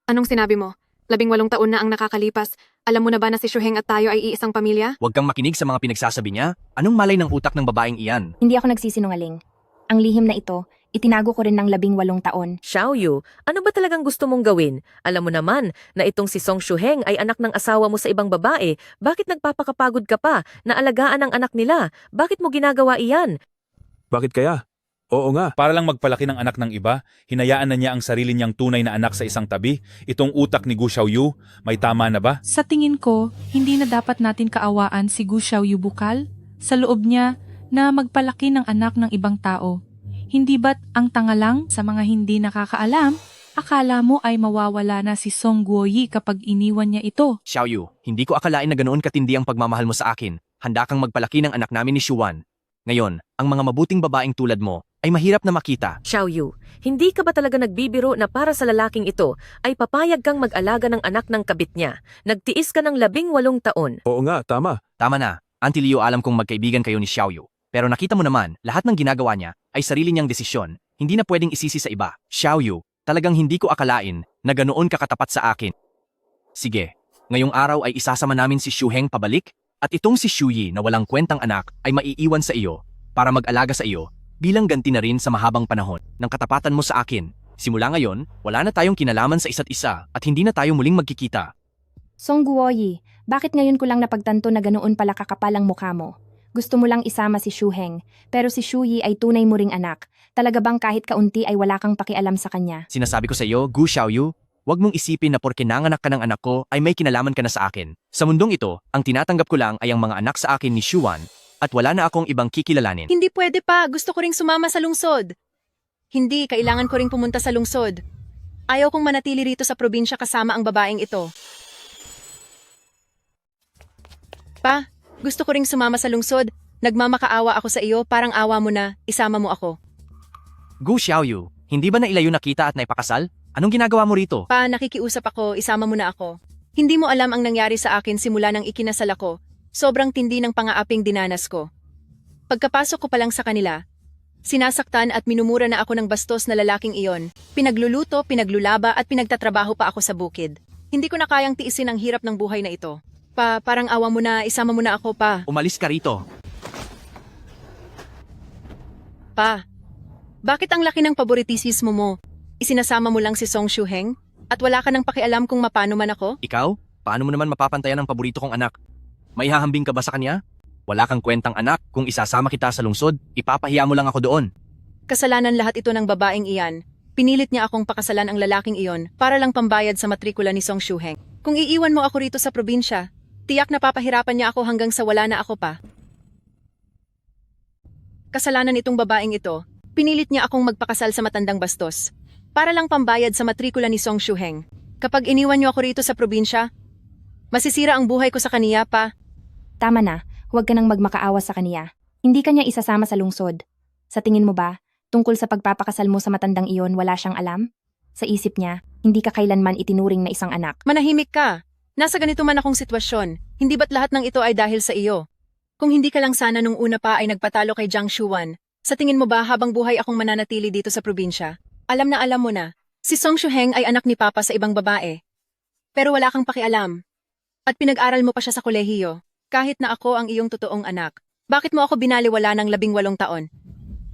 Anong sinabi mo? 18 taon na ang nakakalipas. Alam mo na ba na si Shuheng at tayo ay iisang pamilya? Huwag kang makinig sa mga pinagsasabi niya. Anong malay ng utak ng babaeng iyan? Hindi ako nagsisinungaling. Ang lihim na ito, itinago ko rin ng 18 taon. Xiaoyu, ano ba talagang gusto mong gawin? Alam mo naman na itong si Song Shuheng ay anak ng asawa mo sa ibang babae. Bakit nagpapakapagod ka pa na alagaan ang anak nila? Bakit mo ginagawa iyan? Bakit kaya? Oo nga. Para lang magpalaki ng anak ng iba, hinayaan na niya ang sarili niyang tunay na anak sa isang tabi. Itong utak ni Gu Xiaoyu, may tama na ba? Sa tingin ko, hindi na dapat natin kaawaan si Gu Xiaoyu Bukal sa loob niya na magpalaki ng anak ng ibang tao. Hindi ba't ang tanga lang sa mga hindi nakakaalam, akala mo ay mawawala na si Song Guoyi kapag iniwan niya ito? Xiaoyu, hindi ko akalain na ganoon katindi ang pagmamahal mo sa akin. Handa kang magpalaki ng anak namin ni Shuan. Ngayon, ang mga mabuting babaeng tulad mo ay mahirap na makita. Xiaoyu, hindi ka ba talaga nagbibiro na para sa lalaking ito ay papayag kang mag-alaga ng anak ng kabit niya? Nagtiis ka ng 18 taon. Oo nga, tama. Tama na. Auntie Leo, alam kong magkaibigan kayo ni Xiaoyu. Pero nakita mo naman, lahat ng ginagawa niya ay sarili niyang desisyon. Hindi na pwedeng isisi sa iba. Xiaoyu, talagang hindi ko akalain na ganoon ka katapat sa akin. Sige, ngayong araw ay isasama namin si Shuheng pabalik at itong si Shuyi na walang kwentang anak ay maiiwan sa iyo para mag-alaga sa iyo bilang ganti na rin sa mahabang panahon ng katapatan mo sa akin. Simula ngayon, wala na tayong kinalaman sa isa't isa at hindi na tayo muling magkikita. Song Guoyi, bakit ngayon ko lang napagtanto na ganoon pala kakapal ang mukha mo? Gusto mo lang isama si Shuheng, pero si Shuyi ay tunay mo ring anak. Talaga bang kahit kaunti ay wala kang pakialam sa kanya? Sinasabi ko sa iyo, Gu Xiaoyu, huwag mong isipin na porke nanganak ka ng anak ko ay may kinalaman ka na sa akin. Sa mundong ito, ang tinatanggap ko lang ay ang mga anak sa akin ni Shuan at wala na akong ibang kikilalanin. Hindi pwede pa. Gusto ko ring sumama sa lungsod. Hindi, kailangan ko ring pumunta sa lungsod. Ayaw kong manatili rito sa probinsya kasama ang babaeng ito. Pa, Gusto ko ring sumama sa lungsod. Nagmamakaawa ako sa iyo, parang awa mo na, isama mo ako. Gu Xiaoyu, hindi ba nailayo nakita at naipakasal? Anong ginagawa mo rito? Pa, nakikiusap ako, isama mo na ako. Hindi mo alam ang nangyari sa akin simula nang ikinasal ako. Sobrang tindi ng pangaaping dinanas ko. Pagkapasok ko pa lang sa kanila, sinasaktan at minumura na ako ng bastos na lalaking iyon. Pinagluluto, pinaglulaba at pinagtatrabaho pa ako sa bukid. Hindi ko na kayang tiisin ang hirap ng buhay na ito. Pa, parang awa mo na, isama mo na ako pa. Umalis ka rito. Pa, bakit ang laki ng paboritisismo mo? Isinasama mo lang si Song Shuheng? At wala ka nang pakialam kung mapano man ako? Ikaw? Paano mo naman mapapantayan ang paborito kong anak? May hahambing ka ba sa kanya? Wala kang kwentang anak, kung isasama kita sa lungsod, ipapahiya mo lang ako doon. Kasalanan lahat ito ng babaeng iyan. Pinilit niya akong pakasalan ang lalaking iyon para lang pambayad sa matrikula ni Song Shuheng. Kung iiwan mo ako rito sa probinsya, tiyak na papahirapan niya ako hanggang sa wala na ako pa. Kasalanan itong babaeng ito. Pinilit niya akong magpakasal sa matandang bastos para lang pambayad sa matrikula ni Song Shuheng. Kapag iniwan niyo ako rito sa probinsya, masisira ang buhay ko sa kaniya pa. Tama na, huwag ka nang magmakaawa sa kaniya. Hindi ka niya isasama sa lungsod. Sa tingin mo ba, tungkol sa pagpapakasal mo sa matandang iyon wala siyang alam? Sa isip niya, hindi ka kailanman itinuring na isang anak. Manahimik ka. Nasa ganito man akong sitwasyon. Hindi ba't lahat ng ito ay dahil sa iyo? Kung hindi ka lang sana nung una pa ay nagpatalo kay Jiang Shuwan, sa tingin mo ba habang buhay akong mananatili dito sa probinsya? Alam na alam mo na, si Song Shuheng ay anak ni Papa sa ibang babae. Pero wala kang pakialam. At pinag-aral mo pa siya sa kolehiyo, kahit na ako ang iyong totoong anak. Bakit mo ako binaliwala ng 18 taon?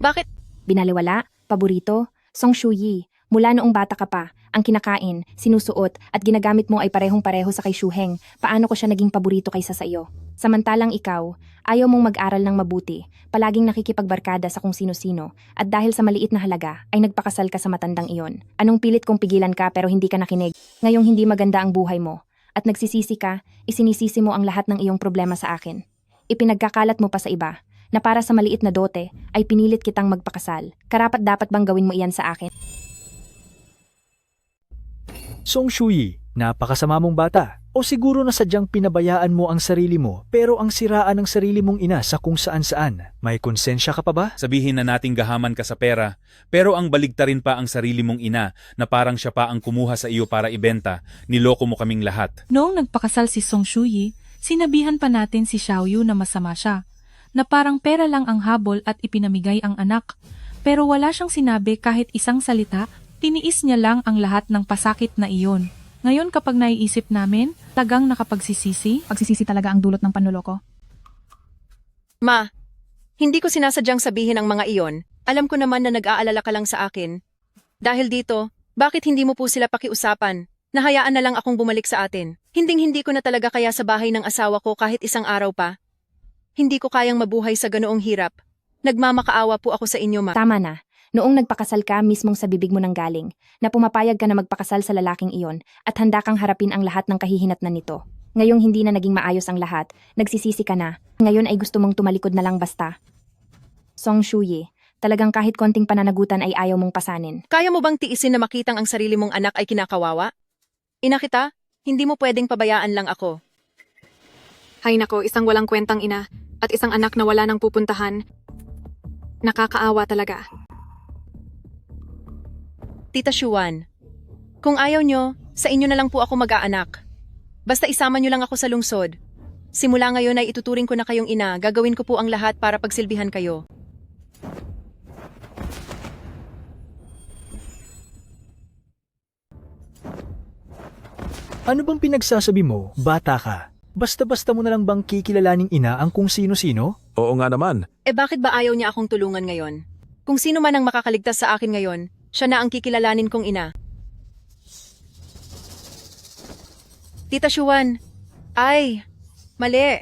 Bakit? Binaliwala, paborito, Song Shuyi. Mula noong bata ka pa, ang kinakain, sinusuot at ginagamit mo ay parehong-pareho sa kay Shuheng. Paano ko siya naging paborito kaysa sa iyo? Samantalang ikaw, ayaw mong mag-aral ng mabuti, palaging nakikipagbarkada sa kung sino-sino, at dahil sa maliit na halaga, ay nagpakasal ka sa matandang iyon. Anong pilit kong pigilan ka pero hindi ka nakinig? Ngayong hindi maganda ang buhay mo, at nagsisisi ka, isinisisi mo ang lahat ng iyong problema sa akin. Ipinagkakalat mo pa sa iba, na para sa maliit na dote, ay pinilit kitang magpakasal. Karapat dapat bang gawin mo iyan sa akin? Song Shuyi, napakasama mong bata. O siguro na sadyang pinabayaan mo ang sarili mo pero ang siraan ng sarili mong ina sa kung saan-saan. May konsensya ka pa ba? Sabihin na nating gahaman ka sa pera, pero ang baligtarin pa ang sarili mong ina na parang siya pa ang kumuha sa iyo para ibenta, niloko mo kaming lahat. Noong nagpakasal si Song Shuyi, sinabihan pa natin si Xiaoyu na masama siya, na parang pera lang ang habol at ipinamigay ang anak. Pero wala siyang sinabi kahit isang salita, tiniis niya lang ang lahat ng pasakit na iyon. Ngayon kapag naiisip namin, tagang nakapagsisisi. Pagsisisi talaga ang dulot ng panloloko. Ma, hindi ko sinasadyang sabihin ang mga iyon. Alam ko naman na nag-aalala ka lang sa akin. Dahil dito, bakit hindi mo po sila pakiusapan? Nahayaan na lang akong bumalik sa atin. Hinding-hindi ko na talaga kaya sa bahay ng asawa ko kahit isang araw pa. Hindi ko kayang mabuhay sa ganoong hirap. Nagmamakaawa po ako sa inyo, ma. Tama na. Noong nagpakasal ka mismong sa bibig mo nang galing, na pumapayag ka na magpakasal sa lalaking iyon at handa kang harapin ang lahat ng kahihinatnan nito. Ngayong hindi na naging maayos ang lahat, nagsisisi ka na. Ngayon ay gusto mong tumalikod na lang basta. Song Shuyi, talagang kahit konting pananagutan ay ayaw mong pasanin. Kaya mo bang tiisin na makitang ang sarili mong anak ay kinakawawa? Ina kita, hindi mo pwedeng pabayaan lang ako. Hay nako, isang walang kwentang ina at isang anak na wala nang pupuntahan. Nakakaawa talaga. Tita Shuwan, kung ayaw nyo, sa inyo na lang po ako mag-aanak. Basta isama nyo lang ako sa lungsod. Simula ngayon ay ituturing ko na kayong ina, gagawin ko po ang lahat para pagsilbihan kayo. Ano bang pinagsasabi mo, bata ka? Basta-basta mo na lang bang kikilalaning ina ang kung sino-sino? Oo nga naman. Bakit ba ayaw niya akong tulungan ngayon? Kung sino man ang makakaligtas sa akin ngayon, siya na ang kikilalanin kong ina. Tita Shuwan, ay, mali.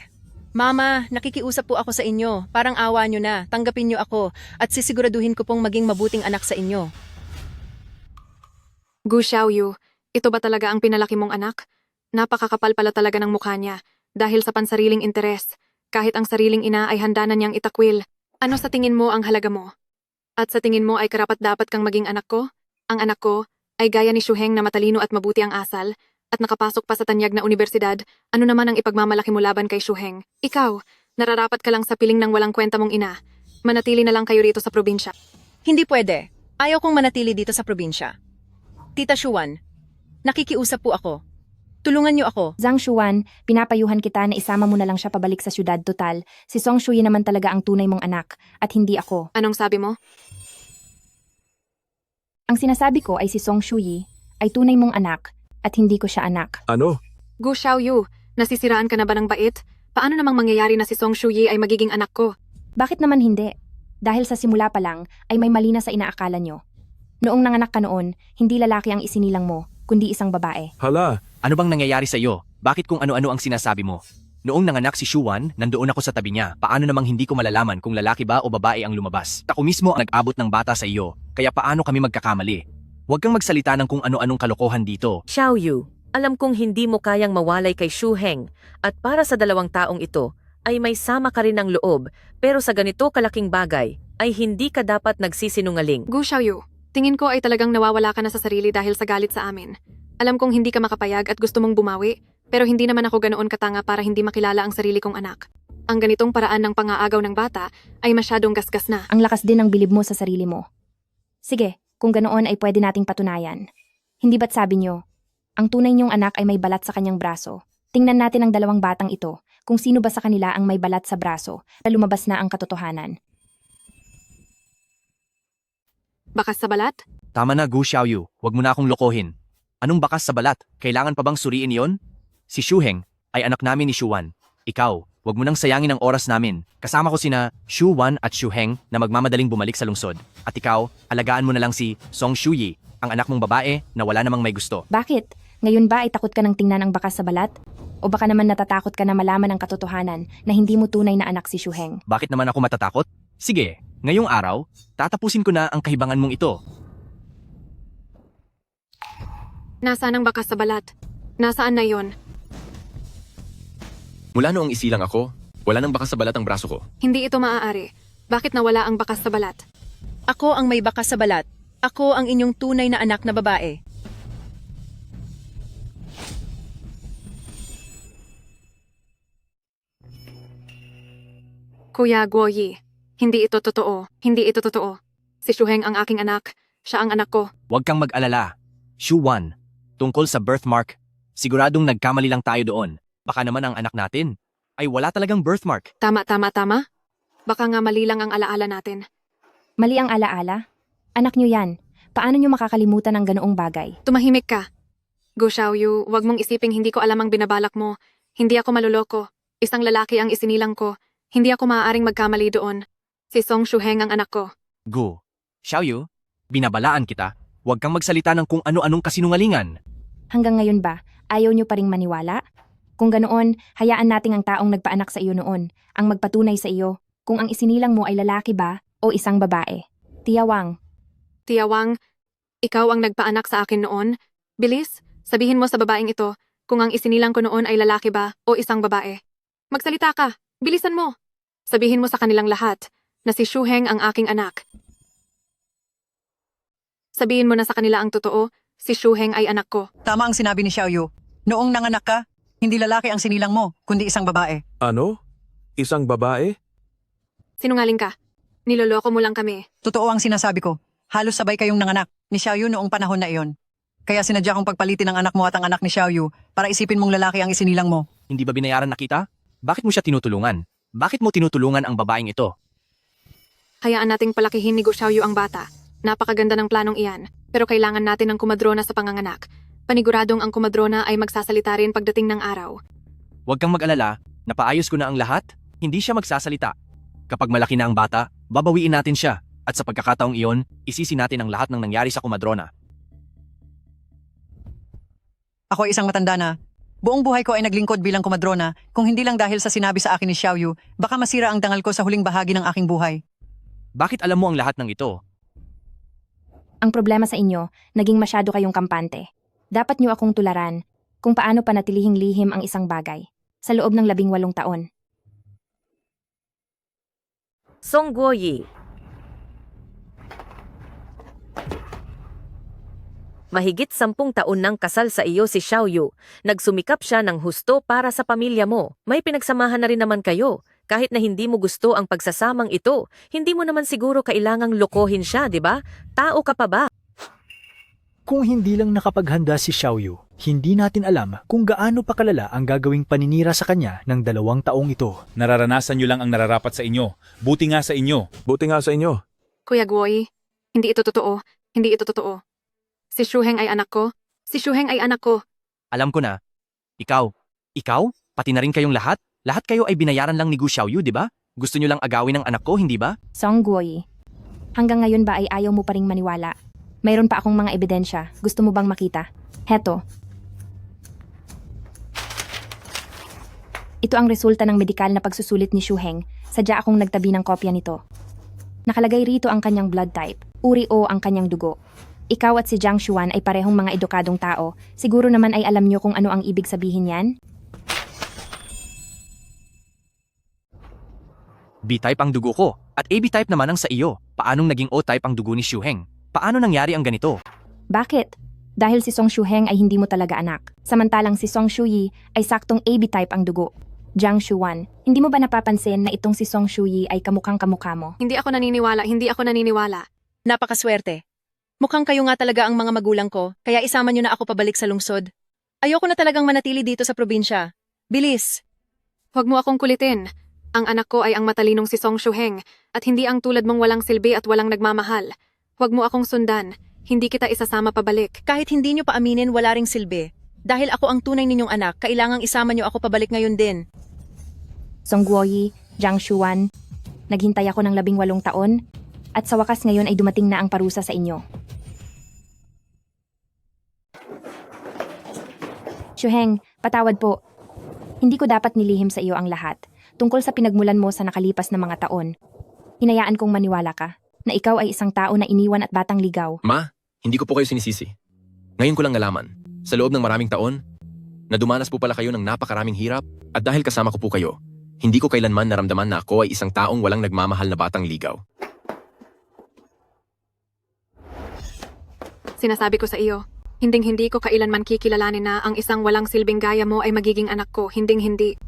Mama, nakikiusap po ako sa inyo. Parang awa nyo na, tanggapin nyo ako at sisiguraduhin ko pong maging mabuting anak sa inyo. Gu Xiaoyu, ito ba talaga ang pinalaki mong anak? Napakakapal pala talaga ng mukha niya dahil sa pansariling interes. Kahit ang sariling ina ay handa na niyang itakwil. Ano sa tingin mo ang halaga mo? At sa tingin mo ay karapat-dapat kang maging anak ko? Ang anak ko ay gaya ni Shuheng na matalino at mabuti ang asal, at nakapasok pa sa tanyag na universidad, ano naman ang ipagmamalaki mo laban kay Shuheng? Ikaw, nararapat ka lang sa piling ng walang kwenta mong ina. Manatili na lang kayo rito sa probinsya. Hindi pwede. Ayaw kong manatili dito sa probinsya. Tita Shuan, nakikiusap po ako. Tulungan niyo ako. Zhang Shuan, pinapayuhan kita na isama mo na lang siya pabalik sa syudad total. Si Song Shuyi naman talaga ang tunay mong anak, at hindi ako. Anong sabi mo? Ang sinasabi ko ay si Song Shuyi ay tunay mong anak, at hindi ko siya anak. Ano? Gu Xiaoyu, nasisiraan ka na ba ng bait? Paano namang mangyayari na si Song Shuyi ay magiging anak ko? Bakit naman hindi? Dahil sa simula pa lang ay may mali na sa inaakala nyo. Noong nanganak ka noon, hindi lalaki ang isinilang mo, kundi isang babae. Hala, Ano bang nangyayari sa iyo? Bakit kung ano-ano ang sinasabi mo? Noong nanganak si Shuwan, nandoon ako sa tabi niya. Paano namang hindi ko malalaman kung lalaki ba o babae ang lumabas? Ako mismo ang nag-abot ng bata sa iyo, kaya paano kami magkakamali? Huwag kang magsalita ng kung ano-anong kalokohan dito. Xiaoyu, alam kong hindi mo kayang mawalay kay Shuheng at para sa 2 taong ito ay may sama ka rin ng loob pero sa ganito kalaking bagay ay hindi ka dapat nagsisinungaling. Gu Xiaoyu, tingin ko ay talagang nawawala ka na sa sarili dahil sa galit sa amin. Alam kong hindi ka makapayag at gusto mong bumawi, pero hindi naman ako ganoon katanga para hindi makilala ang sarili kong anak. Ang ganitong paraan ng pangaagaw ng bata ay masyadong gasgas na. Ang lakas din ng bilib mo sa sarili mo. Sige, kung ganoon ay pwede nating patunayan. Hindi ba't sabi nyo, ang tunay niyong anak ay may balat sa kanyang braso. Tingnan natin ang 2 batang ito, kung sino ba sa kanila ang may balat sa braso, na lumabas na ang katotohanan. Bakas sa balat? Tama na, Gu Xiaoyu. Huwag mo na akong lokohin. Anong bakas sa balat? Kailangan pa bang suriin yon? Si Shuheng ay anak namin ni Shuwan. Ikaw, huwag mo nang sayangin ang oras namin. Kasama ko sina Shuwan at Shuheng na magmamadaling bumalik sa lungsod. At ikaw, alagaan mo na lang si Song Shuyi, ang anak mong babae na wala namang may gusto. Bakit? Ngayon ba ay takot ka ng tingnan ang bakas sa balat? O baka naman natatakot ka na malaman ang katotohanan na hindi mo tunay na anak si Shuheng? Bakit naman ako matatakot? Sige, ngayong araw, tatapusin ko na ang kahibangan mong ito. Nasaan ang bakas sa balat? Nasaan na yon? Mula noong isilang ako, wala nang bakas sa balat ang braso ko. Hindi ito maaari. Bakit nawala ang bakas sa balat? Ako ang may bakas sa balat. Ako ang inyong tunay na anak na babae. Kuya Guoyi, hindi ito totoo. Hindi ito totoo. Si Shuheng ang aking anak. Siya ang anak ko. Huwag kang mag-alala. Shuwan, tungkol sa birthmark, siguradong nagkamali lang tayo doon. Baka naman ang anak natin ay wala talagang birthmark. Tama. Baka nga mali lang ang alaala natin. Mali ang alaala? Anak nyo yan. Paano nyo makakalimutan ang ganoong bagay? Tumahimik ka. Gu Xiaoyu, huwag mong isiping hindi ko alam ang binabalak mo. Hindi ako maluloko. Isang lalaki ang isinilang ko. Hindi ako maaaring magkamali doon. Si Song Shuheng ang anak ko. Gu, Xiaoyu, binabalaan kita. Huwag kang magsalita ng kung ano-anong kasinungalingan. Hanggang ngayon ba, ayaw nyo pa ring maniwala? Kung ganoon, hayaan nating ang taong nagpaanak sa iyo noon, ang magpatunay sa iyo, kung ang isinilang mo ay lalaki ba o isang babae. Tia Wang. Tia Wang, ikaw ang nagpaanak sa akin noon. Bilis, sabihin mo sa babaeng ito kung ang isinilang ko noon ay lalaki ba o isang babae. Magsalita ka, bilisan mo. Sabihin mo sa kanilang lahat na si Shuheng ang aking anak. Sabihin mo na sa kanila ang totoo, si Shuheng ay anak ko. Tama ang sinabi ni Xiaoyu. Noong nanganak ka, hindi lalaki ang sinilang mo, kundi isang babae. Ano? Isang babae? Sinungaling ka. Niloloko mo lang kami. Totoo ang sinasabi ko. Halos sabay kayong nanganak ni Xiaoyu noong panahon na iyon. Kaya sinadya kong pagpalitin ang anak mo at ang anak ni Xiaoyu para isipin mong lalaki ang isinilang mo. Hindi ba binayaran na kita? Bakit mo siya tinutulungan? Bakit mo tinutulungan ang babaeng ito? Hayaan nating palakihin ni Gu Xiaoyu ang bata. Napakaganda ng planong iyan, pero kailangan natin ng kumadrona sa panganganak. Paniguradong ang kumadrona ay magsasalita rin pagdating ng araw. Huwag kang mag-alala, napaayos ko na ang lahat, hindi siya magsasalita. Kapag malaki na ang bata, babawiin natin siya, at sa pagkakataong iyon, isisi natin ang lahat ng nangyari sa kumadrona. Ako ay isang matanda na. Buong buhay ko ay naglingkod bilang kumadrona, kung hindi lang dahil sa sinabi sa akin ni Xiaoyu, baka masira ang dangal ko sa huling bahagi ng aking buhay. Bakit alam mo ang lahat ng ito? Ang problema sa inyo, naging masyado kayong kampante. Dapat nyo akong tularan kung paano panatilihing lihim ang isang bagay sa loob ng 18 taon. Song Guoyi, Mahigit 10 taon nang kasal sa iyo si Xiaoyu. Nagsumikap siya ng husto para sa pamilya mo. May pinagsamahan na rin naman kayo. Kahit na hindi mo gusto ang pagsasamang ito, hindi mo naman siguro kailangang lokohin siya, di ba? Tao ka pa ba? Kung hindi lang nakapaghanda si Xiaoyu, hindi natin alam kung gaano pa kalala ang gagawing paninira sa kanya ng 2 taong ito. Nararanasan nyo lang ang nararapat sa inyo. Buti nga sa inyo. Buti nga sa inyo. Kuya Guoy, hindi ito totoo. Hindi ito totoo. Si Shuheng ay anak ko. Si Shuheng ay anak ko. Alam ko na. Ikaw? Pati na rin kayong lahat? Lahat kayo ay binayaran lang ni Gu Xiaoyu, di ba? Gusto nyo lang agawin ang anak ko, hindi ba? Song Guoyi, hanggang ngayon ba ay ayaw mo pa ring maniwala? Mayroon pa akong mga ebidensya. Gusto mo bang makita? Heto. Ito ang resulta ng medikal na pagsusulit ni Shuheng. Sadya akong nagtabi ng kopya nito. Nakalagay rito ang kanyang blood type. Uri O ang kanyang dugo. Ikaw at si Jiang Xuan ay parehong mga edukadong tao. Siguro naman ay alam niyo kung ano ang ibig sabihin yan? B-type ang dugo ko, at AB-type naman ang sa iyo. Paanong naging O-type ang dugo ni Shuheng? Paano nangyari ang ganito? Bakit? Dahil si Song Shuheng ay hindi mo talaga anak. Samantalang si Song Shuyi ay saktong AB-type ang dugo. Jiang Xuan, hindi mo ba napapansin na itong si Song Shuyi ay kamukhang kamukha mo? Hindi ako naniniwala. Napakaswerte. Mukhang kayo nga talaga ang mga magulang ko, kaya isama nyo na ako pabalik sa lungsod. Ayoko na talagang manatili dito sa probinsya. Bilis! Huwag mo akong kulitin. Ang anak ko ay ang matalinong si Song Shuheng at hindi ang tulad mong walang silbi at walang nagmamahal. Huwag mo akong sundan. Hindi kita isasama pabalik. Kahit hindi nyo pa aminin, wala ring silbi. Dahil ako ang tunay ninyong anak, kailangang isama nyo ako pabalik ngayon din. Song Guoyi, Jiang Xuan, naghintay ako ng 18 taon, at sa wakas ngayon ay dumating na ang parusa sa inyo. Shuheng, patawad po. Hindi ko dapat nilihim sa iyo ang lahat, tungkol sa pinagmulan mo sa nakalipas na mga taon. Hinayaan kong maniwala ka, na ikaw ay isang tao na iniwan at batang ligaw. Ma, hindi ko po kayo sinisisi. Ngayon ko lang nalaman, sa loob ng maraming taon, na dumanas po pala kayo ng napakaraming hirap at dahil kasama ko po kayo, hindi ko kailanman naramdaman na ako ay isang taong walang nagmamahal na batang ligaw. Sinasabi ko sa iyo, hinding-hindi ko kailanman kikilalanin na ang isang walang silbing gaya mo ay magiging anak ko. Hinding-hindi.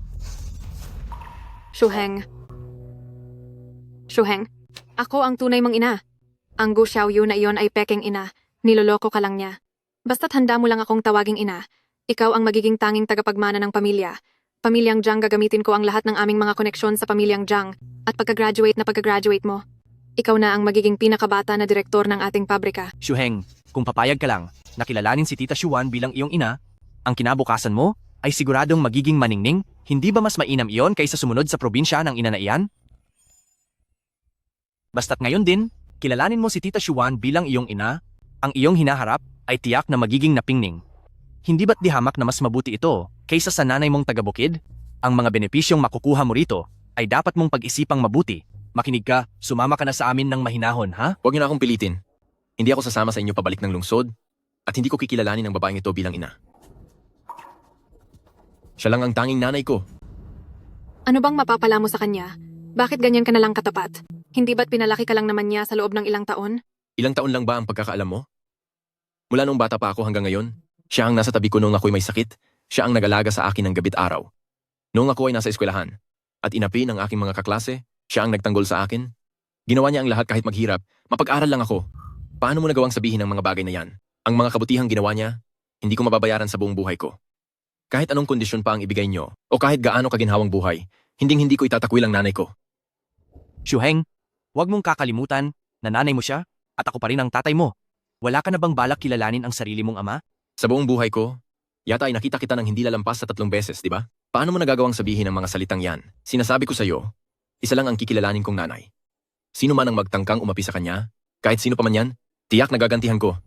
Shuheng, ako ang tunay mong ina. Ang Gu Xiaoyu na iyon ay peking ina. Niloloko ka lang niya. Basta't handa mo lang akong tawaging ina. Ikaw ang magiging tanging tagapagmana ng pamilya. Pamilyang Jiang, gagamitin ko ang lahat ng aming mga koneksyon sa pamilyang Jiang. At pagka-graduate mo, ikaw na ang magiging pinakabata na direktor ng ating pabrika. Shuheng, kung papayag ka lang, nakilalanin si Tita Xuan bilang iyong ina, ang kinabukasan mo ay siguradong magiging maningning. Hindi ba mas mainam iyon kaysa sumunod sa probinsya ng ina na iyan? Basta't ngayon din, kilalanin mo si Tita Xuan bilang iyong ina, ang iyong hinaharap ay tiyak na magiging napingning. Hindi ba't di hamak na mas mabuti ito kaysa sa nanay mong tagabukid? Ang mga benepisyong makukuha mo rito ay dapat mong pag-isipang mabuti. Makinig ka, sumama ka na sa amin ng mahinahon, ha? Huwag niyo na akong pilitin. Hindi ako sasama sa inyo pabalik ng lungsod at hindi ko kikilalanin ang babaeng ito bilang ina. Siya lang ang tanging nanay ko. Ano bang mapapala mo sa kanya? Bakit ganyan ka na lang katapat? Hindi ba't pinalaki ka lang naman niya sa loob ng ilang taon? Ilang taon lang ba ang pagkakaalam mo? Mula nung bata pa ako hanggang ngayon, siya ang nasa tabi ko nung ako'y may sakit, siya ang nag-alaga sa akin ng gabit araw. Noong ako ay nasa eskwelahan, at inapi ng aking mga kaklase, siya ang nagtanggol sa akin. Ginawa niya ang lahat kahit maghirap, mapag-aral lang ako. Paano mo nagawang sabihin ang mga bagay na yan? Ang mga kabutihang ginawa niya, hindi ko mababayaran sa buong buhay ko. Kahit anong kondisyon pa ang ibigay niyo, o kahit gaano kaginhawang buhay, hindi ko itatakwil ang nanay ko. Shuheng, huwag mong kakalimutan na nanay mo siya at ako pa rin ang tatay mo. Wala ka na bang balak kilalanin ang sarili mong ama? Sa buong buhay ko, yata ay nakita kita ng hindi lalampas sa 3 beses, di ba? Paano mo nagagawang sabihin ang mga salitang yan? Sinasabi ko sa iyo, isa lang ang kikilalanin kong nanay. Sino man ang magtangkang umapi sa kanya, kahit sino pa man yan, tiyak nagagantihan ko.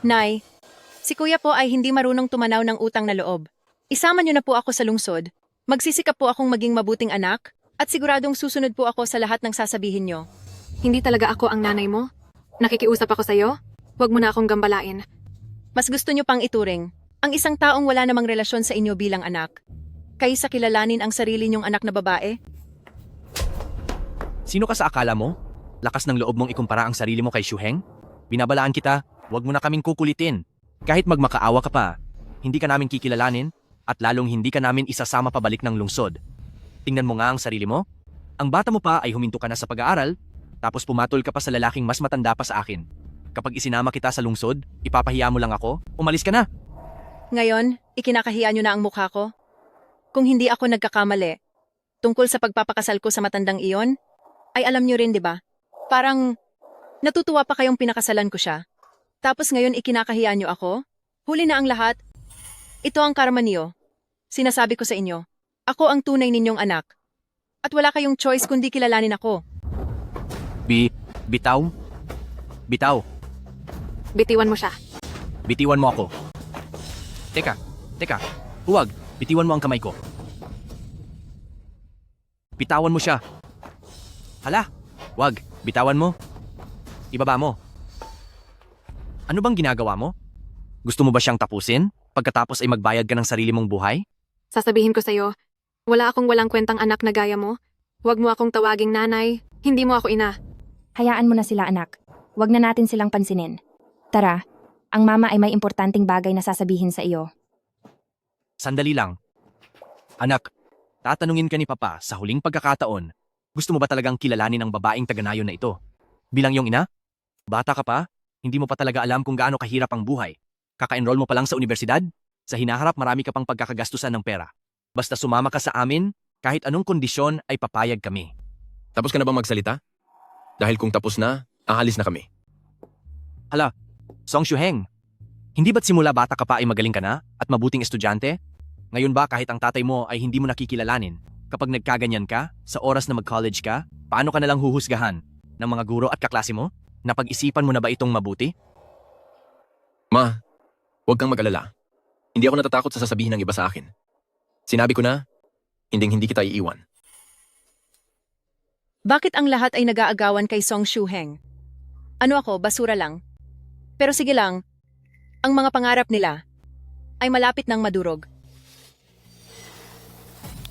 Nay, si kuya po ay hindi marunong tumanaw ng utang na loob. Isama niyo na po ako sa lungsod. Magsisikap po akong maging mabuting anak at siguradong susunod po ako sa lahat ng sasabihin niyo. Hindi talaga ako ang nanay mo? Nakikiusap ako sa'yo? Huwag mo na akong gambalain. Mas gusto niyo pang ituring ang isang taong wala namang relasyon sa inyo bilang anak, kaysa kilalanin ang sarili niyong anak na babae? Sino ka sa akala mo? Lakas ng loob mong ikumpara ang sarili mo kay Shuheng? Binabalaan kita, huwag mo na kaming kukulitin. Kahit magmakaawa ka pa, hindi ka namin kikilalanin at lalong hindi ka namin isasama pabalik ng lungsod. Tingnan mo nga ang sarili mo. Ang bata mo pa ay huminto ka na sa pag-aaral, tapos pumatol ka pa sa lalaking mas matanda pa sa akin. Kapag isinama kita sa lungsod, ipapahiya mo lang ako, umalis ka na. Ngayon, ikinakahiya niyo na ang mukha ko? Kung hindi ako nagkakamali, tungkol sa pagpapakasal ko sa matandang iyon, ay alam niyo rin, di ba? Parang natutuwa pa kayong pinakasalan ko siya. Tapos ngayon ikinakahiya niyo ako? Huli na ang lahat. Ito ang karma niyo. Sinasabi ko sa inyo, ako ang tunay ninyong anak. At wala kayong choice kundi kilalanin ako. Bitaw? Bitaw, Bitiwan mo siya. bitiwan mo ako. Teka, huwag, bitiwan mo ang kamay ko. Bitawan mo siya. Hala, wag, bitawan mo. Ibaba mo. Ano bang ginagawa mo? Gusto mo ba siyang tapusin? Pagkatapos ay magbayad ka ng sarili mong buhay? Sasabihin ko sa'yo, wala akong walang kwentang anak na gaya mo. Huwag mo akong tawaging nanay. Hindi mo ako ina. Hayaan mo na sila, anak. Huwag na natin silang pansinin. Tara, ang mama ay may importanteng bagay na sasabihin sa iyo. Sandali lang. Anak, tatanungin ka ni Papa sa huling pagkakataon. Gusto mo ba talagang kilalanin ang babaeng taga-nayon na ito? Bilang iyong ina? Bata ka pa? Hindi mo pa talaga alam kung gaano kahirap ang buhay. Kaka-enroll mo pa lang sa universidad? Sa hinaharap marami ka pang pagkakagastusan ng pera. Basta sumama ka sa amin, kahit anong kondisyon ay papayag kami. Tapos ka na ba magsalita? Dahil kung tapos na, aalis na kami. Hala, Song Shuheng, hindi ba't simula bata ka pa ay magaling ka na at mabuting estudyante? Ngayon ba kahit ang tatay mo ay hindi mo nakikilalanin? Kapag nagkaganyan ka, sa oras na mag-college ka, paano ka nalang huhusgahan ng mga guro at kaklase mo? Napag-isipan mo na ba itong mabuti? Ma, huwag kang mag-alala. Hindi ako natatakot sa sasabihin ng iba sa akin. Sinabi ko na, hindi kita iiwan. Bakit ang lahat ay nag-aagawan kay Song Shuheng? Ano ako, basura lang? Pero sige lang, ang mga pangarap nila ay malapit ng madurog.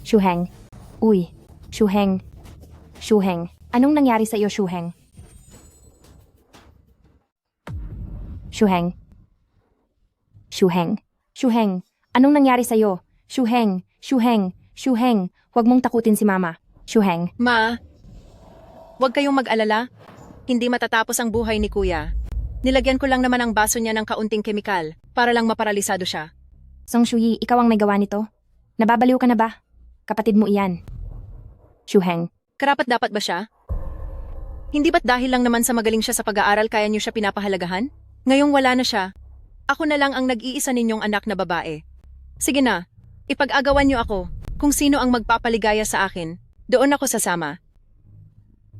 Shuheng. Uy, Shuheng. Shuheng, anong nangyari sa iyo, Shuheng? Shuheng. Shuheng. Shuheng, anong nangyari sa iyo? Shuheng. Shuheng. Shuheng, huwag mong takutin si Mama. Shuheng. Ma, huwag kayong mag-alala. Hindi matatapos ang buhay ni Kuya. Nilagyan ko lang naman ang baso niya ng kaunting kemikal para lang maparalisado siya. Song Shuyi, ikaw ang may gawa nito? Nababaliw ka na ba? Kapatid mo iyan. Shuheng. Karapat dapat ba siya? Hindi ba't dahil lang naman sa magaling siya sa pag-aaral kaya niyo siya pinapahalagahan? Ngayong wala na siya, ako na lang ang nag-iisa ninyong anak na babae. Sige na, ipag-agawan niyo ako kung sino ang magpapaligaya sa akin. Doon ako sasama.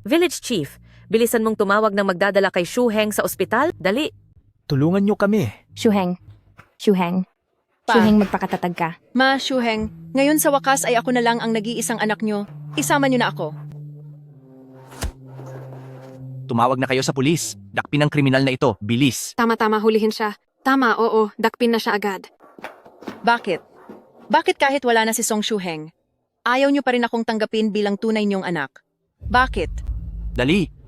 Village Chief, bilisan mong tumawag ng magdadala kay Shuheng sa ospital. Dali. Tulungan nyo kami. Shuheng. Shuheng. Pa. Shuheng, magpakatatag ka. Ma, Shuheng, ngayon sa wakas ay ako na lang ang nag-iisang anak niyo. Isama niyo na ako. Tumawag na kayo sa pulis. Dakpin ang kriminal na ito. Bilis. Tama-tama, hulihin siya. Tama, oo, dakpin na siya agad. Bakit? Bakit kahit wala na si Song Shuheng, ayaw niyo pa rin akong tanggapin bilang tunay niyong anak? Bakit? Dali.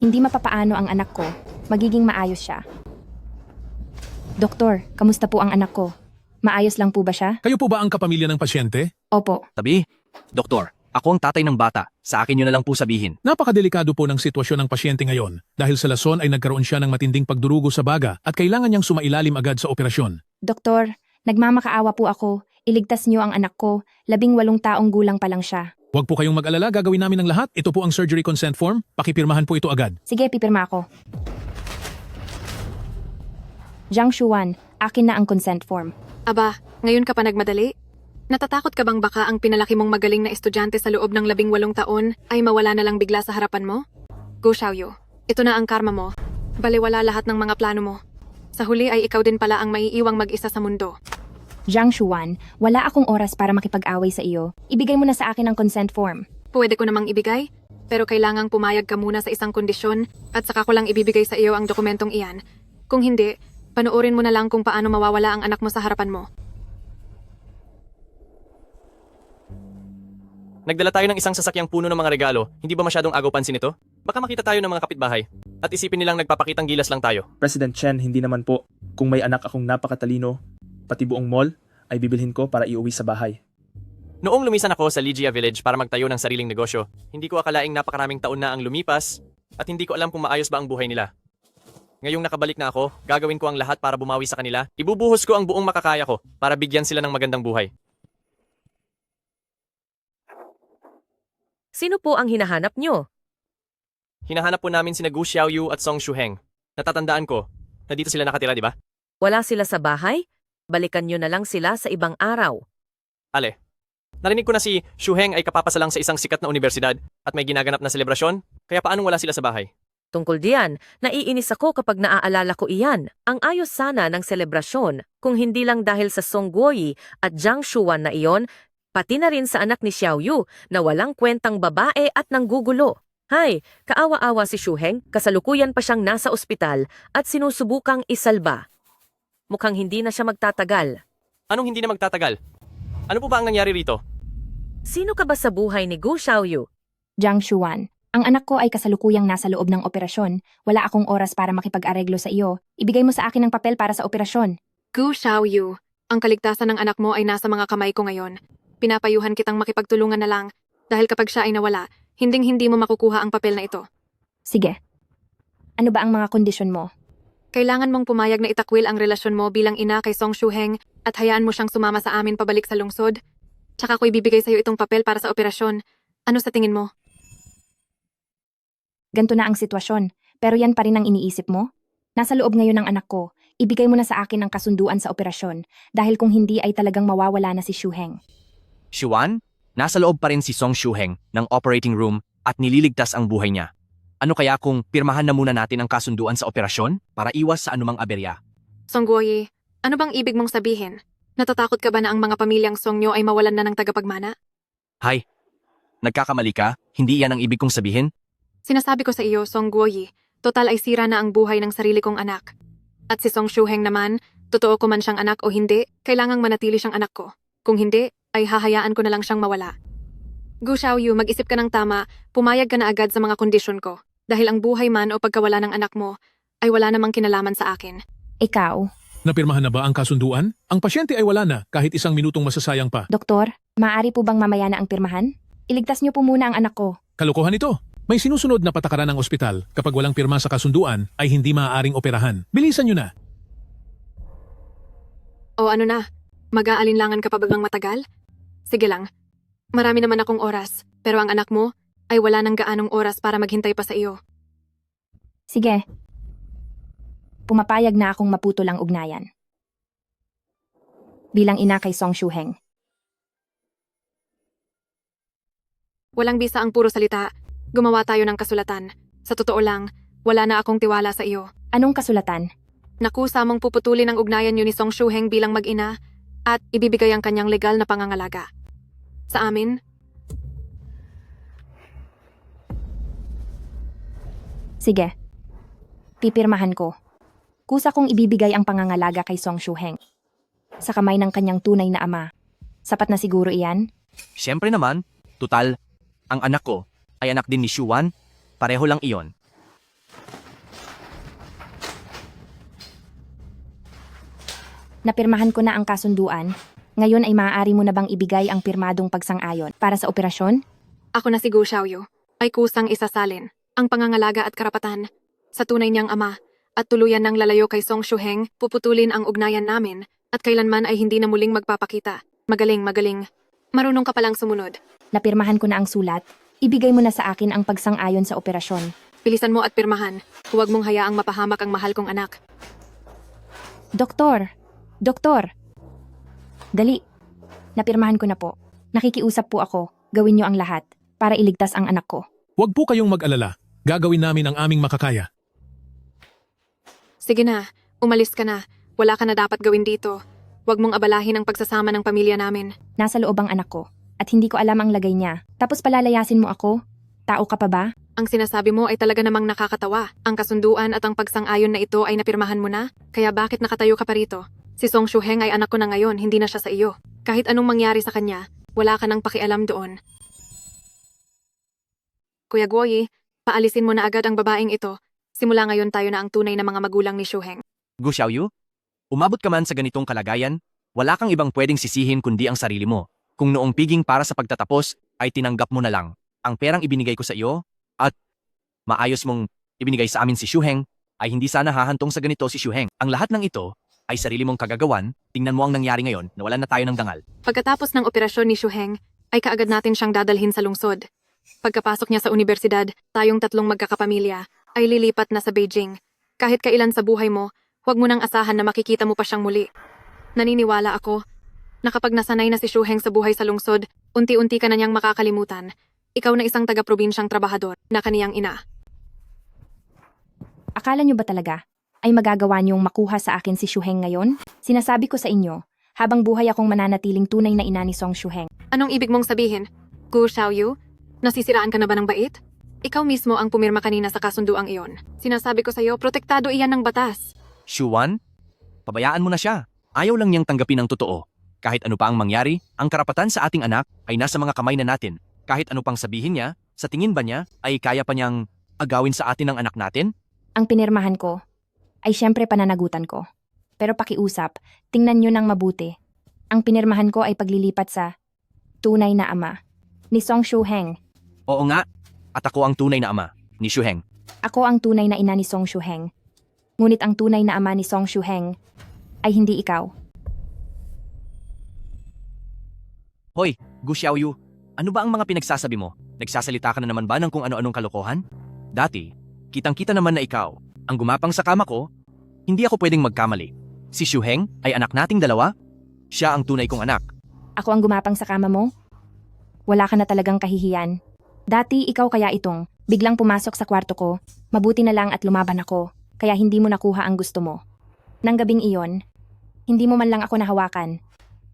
Hindi mapapaano ang anak ko. Magiging maayos siya. Doktor, kamusta po ang anak ko? Maayos lang po ba siya? Kayo po ba ang kapamilya ng pasyente? Opo. Tabi. Doktor, ako ang tatay ng bata. Sa akin nyo na lang po sabihin. Napakadelikado po ng sitwasyon ng pasyente ngayon dahil sa lason ay nagkaroon siya ng matinding pagdurugo sa baga at kailangan niyang sumailalim agad sa operasyon. Doktor, nagmamakaawa po ako. Iligtas niyo ang anak ko. 18 taong gulang pa lang siya. Huwag po kayong mag-alala, gagawin namin ang lahat. Ito po ang surgery consent form. Pakipirmahan po ito agad. Sige, pipirma ako. Jiang Shuwan, akin na ang consent form. Aba, ngayon ka pa nagmadali? Natatakot ka bang baka ang pinalaki mong magaling na estudyante sa loob ng 18 taon ay mawala na lang bigla sa harapan mo? Go Xiaoyu, ito na ang karma mo. Baliwala lahat ng mga plano mo. Sa huli ay ikaw din pala ang maiiwang mag-isa sa mundo. Jiang Shuwan, wala akong oras para makipag-away sa iyo. Ibigay mo na sa akin ang consent form. Pwede ko namang ibigay, pero kailangang pumayag ka muna sa isang kondisyon at saka ko lang ibibigay sa iyo ang dokumentong iyan. Kung hindi, panoorin mo na lang kung paano mawawala ang anak mo sa harapan mo. Nagdala tayo ng isang sasakyang puno ng mga regalo. Hindi ba masyadong agaw pansin ito? Baka makita tayo ng mga kapitbahay. At isipin nilang nagpapakitang gilas lang tayo. President Chen, hindi naman po. Kung may anak akong napakatalino, pati buong mall, ay bibilhin ko para iuwi sa bahay. Noong lumisan ako sa Ligia Village para magtayo ng sariling negosyo, hindi ko akalaing napakaraming taon na ang lumipas at hindi ko alam kung maayos ba ang buhay nila. Ngayong nakabalik na ako, gagawin ko ang lahat para bumawi sa kanila. Ibubuhos ko ang buong makakaya ko para bigyan sila ng magandang buhay. Sino po ang hinahanap nyo? Hinahanap po namin sina Gu Xiaoyu at Song Shuheng. Natatandaan ko na dito sila nakatira, di ba? Wala sila sa bahay? Balikan nyo na lang sila sa ibang araw. Ale, narinig ko na si Shuheng ay kapapasalang sa isang sikat na universidad at may ginaganap na selebrasyon, kaya paanong wala sila sa bahay? Tungkol diyan, naiinis ako kapag naaalala ko iyan. Ang ayos sana ng selebrasyon, kung hindi lang dahil sa Song Guoyi at Jiang Shuwan na iyon, pati na rin sa anak ni Xiaoyu na walang kwentang babae at nanggugulo. Hay, kaawa-awa si Shuheng, kasalukuyan pa siyang nasa ospital at sinusubukang isalba. Mukhang hindi na siya magtatagal. Anong hindi na magtatagal? Ano po ba ang nangyari rito? Sino ka ba sa buhay ni Gu Xiaoyu? Jiang Shuwan, ang anak ko ay kasalukuyang nasa loob ng operasyon. Wala akong oras para makipag-areglo sa iyo. Ibigay mo sa akin ang papel para sa operasyon. Gu Xiaoyu, ang kaligtasan ng anak mo ay nasa mga kamay ko ngayon. Pinapayuhan kitang makipagtulungan na lang dahil kapag siya ay nawala, hinding-hindi mo makukuha ang papel na ito. Sige. Ano ba ang mga kondisyon mo? Kailangan mong pumayag na itakwil ang relasyon mo bilang ina kay Song Shuheng at hayaan mo siyang sumama sa amin pabalik sa lungsod. Tsaka ko ibibigay sa iyo itong papel para sa operasyon. Ano sa tingin mo? Ganto na ang sitwasyon, pero yan pa rin ang iniisip mo? Nasa loob ngayon ng anak ko. Ibigay mo na sa akin ang kasunduan sa operasyon dahil kung hindi ay talagang mawawala na si Shuheng. Shuan, nasa loob pa rin si Song Shuheng ng operating room at nililigtas ang buhay niya. Ano kaya kung pirmahan na muna natin ang kasunduan sa operasyon para iwas sa anumang aberya? Song Guoyi, ano bang ibig mong sabihin? Natatakot ka ba na ang mga pamilyang Song nyo ay mawalan na ng tagapagmana? Hay, nagkakamali ka? Hindi yan ang ibig kong sabihin? Sinasabi ko sa iyo, Song Guoyi, total ay sira na ang buhay ng sarili kong anak. At si Song Shuheng naman, totoo ko man siyang anak o hindi, kailangang manatili siyang anak ko. Kung hindi, ay hahayaan ko na lang siyang mawala. Gu Xiaoyu, mag-isip ka ng tama, pumayag ka na agad sa mga kondisyon ko. Dahil ang buhay man o pagkawala ng anak mo ay wala namang kinalaman sa akin. Ikaw? Napirmahan na ba ang kasunduan? Ang pasyente ay wala na kahit isang minutong masasayang pa. Doktor, maaari po bang mamaya na ang pirmahan? Iligtas niyo po muna ang anak ko. Kalokohan ito. May sinusunod na patakaran ng ospital. Kapag walang pirma sa kasunduan ay hindi maaaring operahan. Bilisan nyo na. O ano na, mag-aalinlangan ka pa ba bang matagal? Sige lang, marami naman akong oras, pero ang anak mo ay wala nang gaanong oras para maghintay pa sa iyo. Sige. Pumapayag na akong maputol ang ugnayan. Bilang ina kay Song Shuheng. Walang bisa ang puro salita. Gumawa tayo ng kasulatan. Sa totoo lang, wala na akong tiwala sa iyo. Anong kasulatan? Nakusa mong puputulin ang ugnayan niyo ni Song Shuheng bilang mag-ina at ibibigay ang kanyang legal na pangangalaga. Sa amin, Sige. Pipirmahan ko. Kusa kong ibibigay ang pangangalaga kay Song Shuheng. Sa kamay ng kanyang tunay na ama. Sapat na siguro iyan? Siyempre naman, tutal, ang anak ko ay anak din ni Shuan, pareho lang iyon. Napirmahan ko na ang kasunduan. Ngayon ay maaari mo na bang ibigay ang pirmadong pagsang-ayon para sa operasyon? ako na si Gu Xiaoyu ay kusang isasalin ang pangangalaga at karapatan sa tunay niyang ama at tuluyan ng lalayo kay Song Shuheng, puputulin ang ugnayan namin at kailanman ay hindi na muling magpapakita. Magaling. Marunong ka palang sumunod. Napirmahan ko na ang sulat. Ibigay mo na sa akin ang pagsang-ayon sa operasyon. Bilisan mo at pirmahan. Huwag mong hayaang mapahamak ang mahal kong anak. Doktor! Dali. Napirmahan ko na po. Nakikiusap po ako. Gawin niyo ang lahat para iligtas ang anak ko. Huwag po kayong mag-alala. Gagawin namin ang aming makakaya. Sige na, umalis ka na. Wala ka na dapat gawin dito. Huwag mong abalahin ang pagsasama ng pamilya namin. Nasa loob ang anak ko at hindi ko alam ang lagay niya. Tapos palalayasin mo ako? Tao ka pa ba? Ang sinasabi mo ay talaga namang nakakatawa. Ang kasunduan at ang pagsang-ayon na ito ay napirmahan mo na? Kaya bakit nakatayo ka pa rito? Si Song Shuheng ay anak ko na ngayon, hindi na siya sa iyo. Kahit anong mangyari sa kanya, wala ka nang pakialam doon. Kuya Guoyi, paalisin mo na agad ang babaeng ito. Simula ngayon tayo na ang tunay na mga magulang ni Shuheng. Gu Xiaoyu, umabot ka man sa ganitong kalagayan, wala kang ibang pwedeng sisihin kundi ang sarili mo. Kung noong piging para sa pagtatapos ay tinanggap mo na lang ang perang ibinigay ko sa iyo at maayos mong ibinigay sa amin si Shuheng, ay hindi sana hahantong sa ganito si Shuheng. Ang lahat ng ito ay sarili mong kagagawan, tingnan mo ang nangyari ngayon, nawalan na tayo ng dangal. Pagkatapos ng operasyon ni Shuheng, ay kaagad natin siyang dadalhin sa lungsod. Pagkapasok niya sa universidad, tayong tatlong magkakapamilya ay lilipat na sa Beijing. Kahit kailan sa buhay mo, huwag mo nang asahan na makikita mo pa siyang muli. Naniniwala ako na kapag nasanay na si Shuheng sa buhay sa lungsod, unti-unti ka na niyang makakalimutan. Ikaw na isang taga-probinsyang trabahador na kaniyang ina. Akala niyo ba talaga ay magagawa niyong makuha sa akin si Shuheng ngayon? Sinasabi ko sa inyo, habang buhay akong mananatiling tunay na ina ni Song Shuheng. Anong ibig mong sabihin? Gu Xiaoyu, nasisiraan ka na ba ng bait? Ikaw mismo ang pumirma kanina sa kasunduang iyon. Sinasabi ko sa'yo, protektado iyan ng batas. Shuwan, pabayaan mo na siya. Ayaw lang niyang tanggapin ang totoo. Kahit ano pa ang mangyari, ang karapatan sa ating anak ay nasa mga kamay na natin. Kahit ano pang sabihin niya, sa tingin ba niya ay kaya pa niyang agawin sa atin ang anak natin? Ang pinirmahan ko ay syempre pananagutan ko. Pero pakiusap, tingnan niyo ng mabuti. Ang pinirmahan ko ay paglilipat sa tunay na ama ni Song Shuheng. Oo nga, at ako ang tunay na ama ni Shuheng. Ako ang tunay na ina ni Song Shuheng. Ngunit ang tunay na ama ni Song Shuheng ay hindi ikaw. Hoy, Gu Xiaoyu, ano ba ang mga pinagsasabi mo? Nagsasalita ka na naman ba ng kung ano-anong kalokohan? Dati, kitang-kita naman na ikaw ang gumapang sa kama ko. Hindi ako pwedeng magkamali. Si Shuheng ay anak nating dalawa. Siya ang tunay kong anak. Ako ang gumapang sa kama mo? Wala ka na talagang kahihiyan. Dati ikaw kaya itong biglang pumasok sa kwarto ko, mabuti na lang at lumaban ako, kaya hindi mo nakuha ang gusto mo. Nang gabing iyon, hindi mo man lang ako nahawakan.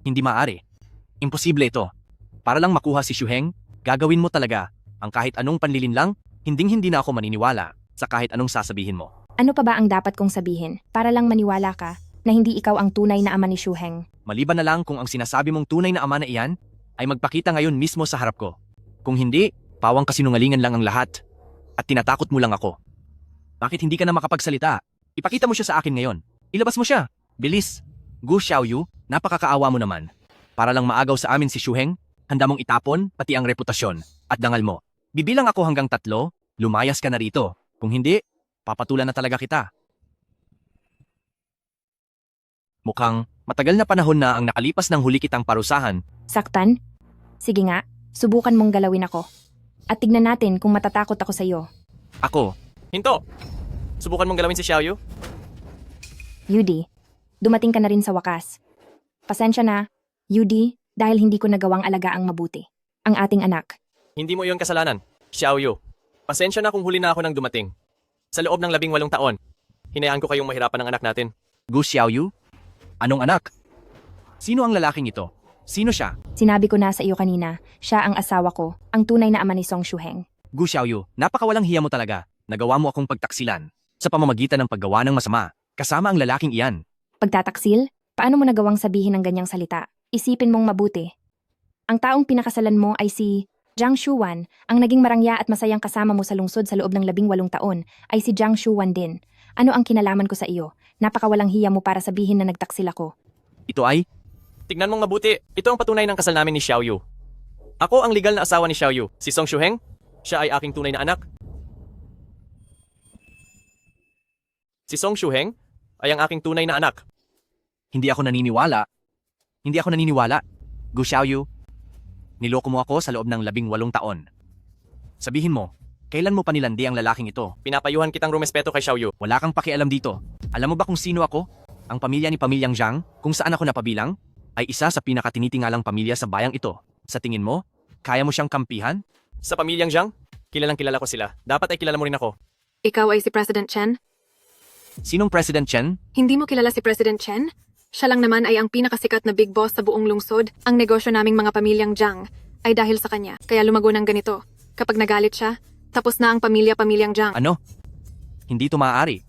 Hindi maaari. Imposible ito. Para lang makuha si Shuheng, gagawin mo talaga ang kahit anong panlilinlang, hinding-hindi na ako maniniwala sa kahit anong sasabihin mo. Ano pa ba ang dapat kong sabihin para lang maniwala ka na hindi ikaw ang tunay na ama ni Shuheng? Maliban na lang kung ang sinasabi mong tunay na ama na iyan ay magpakita ngayon mismo sa harap ko. Kung hindi, pawang kasinungalingan lang ang lahat at tinatakot mo lang ako. Bakit hindi ka na makapagsalita? Ipakita mo siya sa akin ngayon. Ilabas mo siya. Bilis. Gu Xiaoyu, napakakaawa mo naman. Para lang maagaw sa amin si Shuheng, handa mong itapon pati ang reputasyon at dangal mo. Bibilang ako hanggang 3, lumayas ka na rito. Kung hindi, papatulan na talaga kita. Mukhang matagal na panahon na ang nakalipas ng huli kitang parusahan. Saktan? Sige nga, subukan mong galawin ako. At tignan natin kung matatakot ako sa iyo. Ako. Hinto! Subukan mong galawin si Xiaoyu? Yudi, dumating ka na rin sa wakas. Pasensya na, Yudi, dahil hindi ko nagawang alagaang mabuti. Ang ating anak. Hindi mo iyon kasalanan, Xiaoyu. Pasensya na kung huli na ako nang dumating. Sa loob ng 18 taon, hinayaan ko kayong mahirapan ng anak natin. Gu Xiaoyu? Anong anak? Sino ang lalaking ito? Sino siya? Sinabi ko na sa iyo kanina, siya ang asawa ko, ang tunay na ama ni Song Shuheng. Gu Xiaoyu, napakawalang hiya mo talaga. Nagawa mo akong pagtaksilan sa pamamagitan ng paggawa ng masama, kasama ang lalaking iyan. Pagtataksil? Paano mo nagawang sabihin ng ganyang salita? Isipin mong mabuti. Ang taong pinakasalan mo ay si Jiang Shuwan. Ang naging marangya at masayang kasama mo sa lungsod sa loob ng 18 taon ay si Jiang Shuwan din. Ano ang kinalaman ko sa iyo? Napakawalang hiya mo para sabihin na nagtaksil ako. Ito ay... Tignan mong mabuti, ito ang patunay ng kasal namin ni Xiaoyu. Ako ang legal na asawa ni Xiaoyu, si Song Shuheng. Siya ay aking tunay na anak. Si Song Shuheng ay ang aking tunay na anak. Hindi ako naniniwala. Gu Xiaoyu, niloko mo ako sa loob ng 18 taon. Sabihin mo, kailan mo panilandi ang lalaking ito? Pinapayuhan kitang rumespeto kay Xiaoyu. Wala kang pakialam dito. Alam mo ba kung sino ako? Ang pamilya ni Pamilyang Zhang, kung saan ako napabilang, ay isa sa pinakatinitingalang pamilya sa bayang ito. Sa tingin mo, kaya mo siyang kampihan? Sa pamilyang Zhang, kilalang kilala ko sila. Dapat ay kilala mo rin ako. Ikaw ay si President Chen? Sinong President Chen? Hindi mo kilala si President Chen? Siya lang naman ay ang pinakasikat na big boss sa buong lungsod. Ang negosyo naming mga pamilyang Zhang ay dahil sa kanya. Kaya lumago ng ganito. Kapag nagalit siya, tapos na ang pamilyang Zhang. Ano? Hindi ito maaari.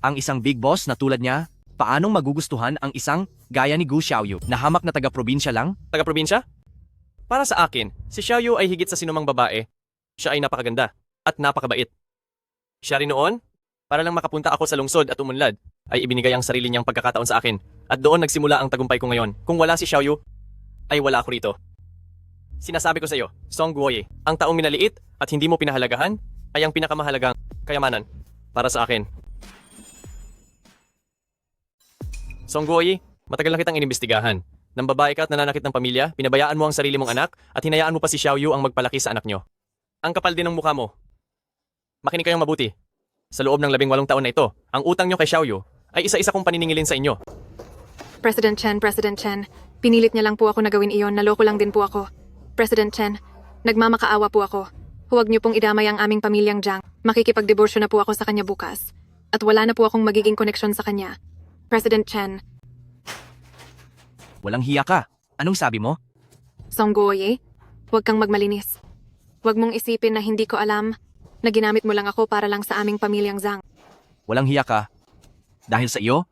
Ang isang big boss na tulad niya, paanong magugustuhan ang isang gaya ni Gu Xiaoyu na hamak na taga-probinsya lang? Taga-probinsya? Para sa akin, si Xiaoyu ay higit sa sinumang babae. Siya ay napakaganda at napakabait. Siya rin noon, para lang makapunta ako sa lungsod at umunlad, ay ibinigay ang sarili niyang pagkakataon sa akin. At doon nagsimula ang tagumpay ko ngayon. Kung wala si Xiaoyu, ay wala ako rito. Sinasabi ko sa iyo, Song Guoye, ang taong minaliit at hindi mo pinahalagahan ay ang pinakamahalagang kayamanan para sa akin. Song Guoye, matagal na kitang inimbestigahan. Nang babae ka at nananakit ng pamilya, pinabayaan mo ang sarili mong anak at hinayaan mo pa si Xiaoyu ang magpalaki sa anak niyo. Ang kapal din ng mukha mo. Makinig kayong mabuti. Sa loob ng 18 taon na ito, ang utang niyo kay Xiaoyu ay isa-isa kong paniningilin sa inyo. President Chen, pinilit niya lang po ako na gawin iyon, naloko lang din po ako. President Chen, nagmamakaawa po ako. Huwag niyo pong idamay ang aming pamilyang Jiang. Makikipagdiborsyo na po ako sa kanya bukas. At wala na po akong magiging koneksyon sa kanya. President Chen, Walang hiya ka. Anong sabi mo? Song Guoye, huwag kang magmalinis. Huwag mong isipin na hindi ko alam na ginamit mo lang ako para lang sa aming pamilyang Zhang. Walang hiya ka. Dahil sa iyo,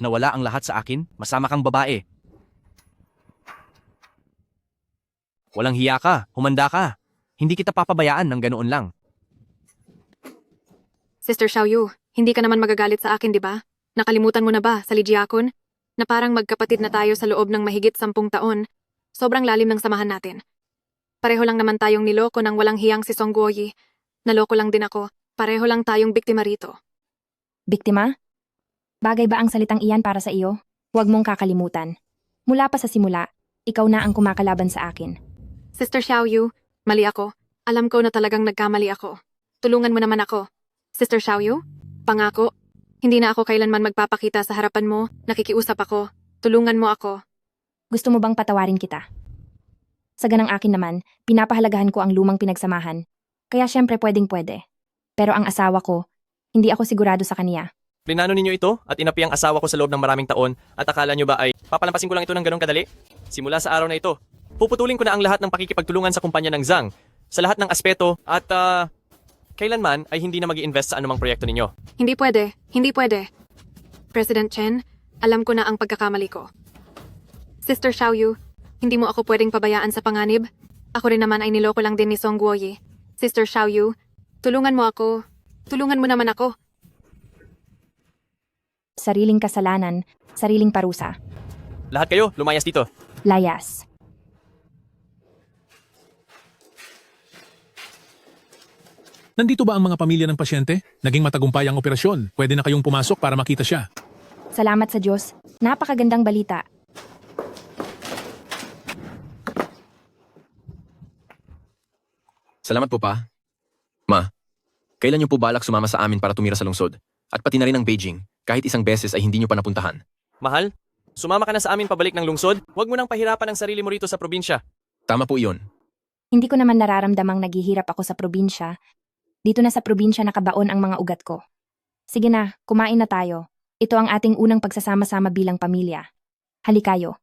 nawala ang lahat sa akin, masama kang babae. Walang hiya ka, humanda ka. Hindi kita papabayaan ng ganoon lang. Sister Xiaoyu, hindi ka naman magagalit sa akin, di ba? Nakalimutan mo na ba sa Lijiakon? Na parang magkapatid na tayo sa loob ng mahigit 10 taon. Sobrang lalim ng samahan natin. Pareho lang naman tayong niloko ng walang hiyang si Song Guoyi. Naloko lang din ako. Pareho lang tayong biktima rito. Biktima? Bagay ba ang salitang iyan para sa iyo? Huwag mong kakalimutan. Mula pa sa simula, ikaw na ang kumakalaban sa akin. Sister Xiaoyu, mali ako. Alam ko na talagang nagkamali ako. Tulungan mo naman ako. Sister Xiaoyu, pangako. Hindi na ako kailanman magpapakita sa harapan mo, nakikiusap ako. Tulungan mo ako. Gusto mo bang patawarin kita? Sa ganang akin naman, pinapahalagahan ko ang lumang pinagsamahan. Kaya syempre pwedeng-pwede. Pero ang asawa ko, hindi ako sigurado sa kaniya. Plinano ninyo ito at inapi ang asawa ko sa loob ng maraming taon at akala nyo ba ay papalampasin ko lang ito ng ganong kadali? Simula sa araw na ito, puputulin ko na ang lahat ng pakikipagtulungan sa kumpanya ng Zhang sa lahat ng aspeto at kailanman ay hindi na mag-i-invest sa anumang proyekto ninyo. Hindi pwede. Hindi pwede. President Chen, alam ko na ang pagkakamali ko. Sister Xiaoyu, hindi mo ako pwedeng pabayaan sa panganib. Ako rin naman ay niloko lang din ni Song Guoyi. Sister Xiaoyu, tulungan mo ako. Tulungan mo naman ako. Sariling kasalanan, sariling parusa. Lahat kayo, lumayas dito. Layas. Nandito ba ang mga pamilya ng pasyente? Naging matagumpay ang operasyon. Pwede na kayong pumasok para makita siya. Salamat sa Diyos. Napakagandang balita. Salamat po pa. Ma, kailan niyo po balak sumama sa amin para tumira sa lungsod? At pati na rin ang Beijing, kahit isang beses ay hindi niyo pa napuntahan. Mahal, sumama ka na sa amin pabalik ng lungsod. Huwag mo nang pahirapan ang sarili mo rito sa probinsya. Tama po iyon. Hindi ko naman nararamdamang naghihirap ako sa probinsya. Dito na sa probinsya nakabaon ang mga ugat ko. Sige na, kumain na tayo. Ito ang ating unang pagsasama-sama bilang pamilya. Halikayo.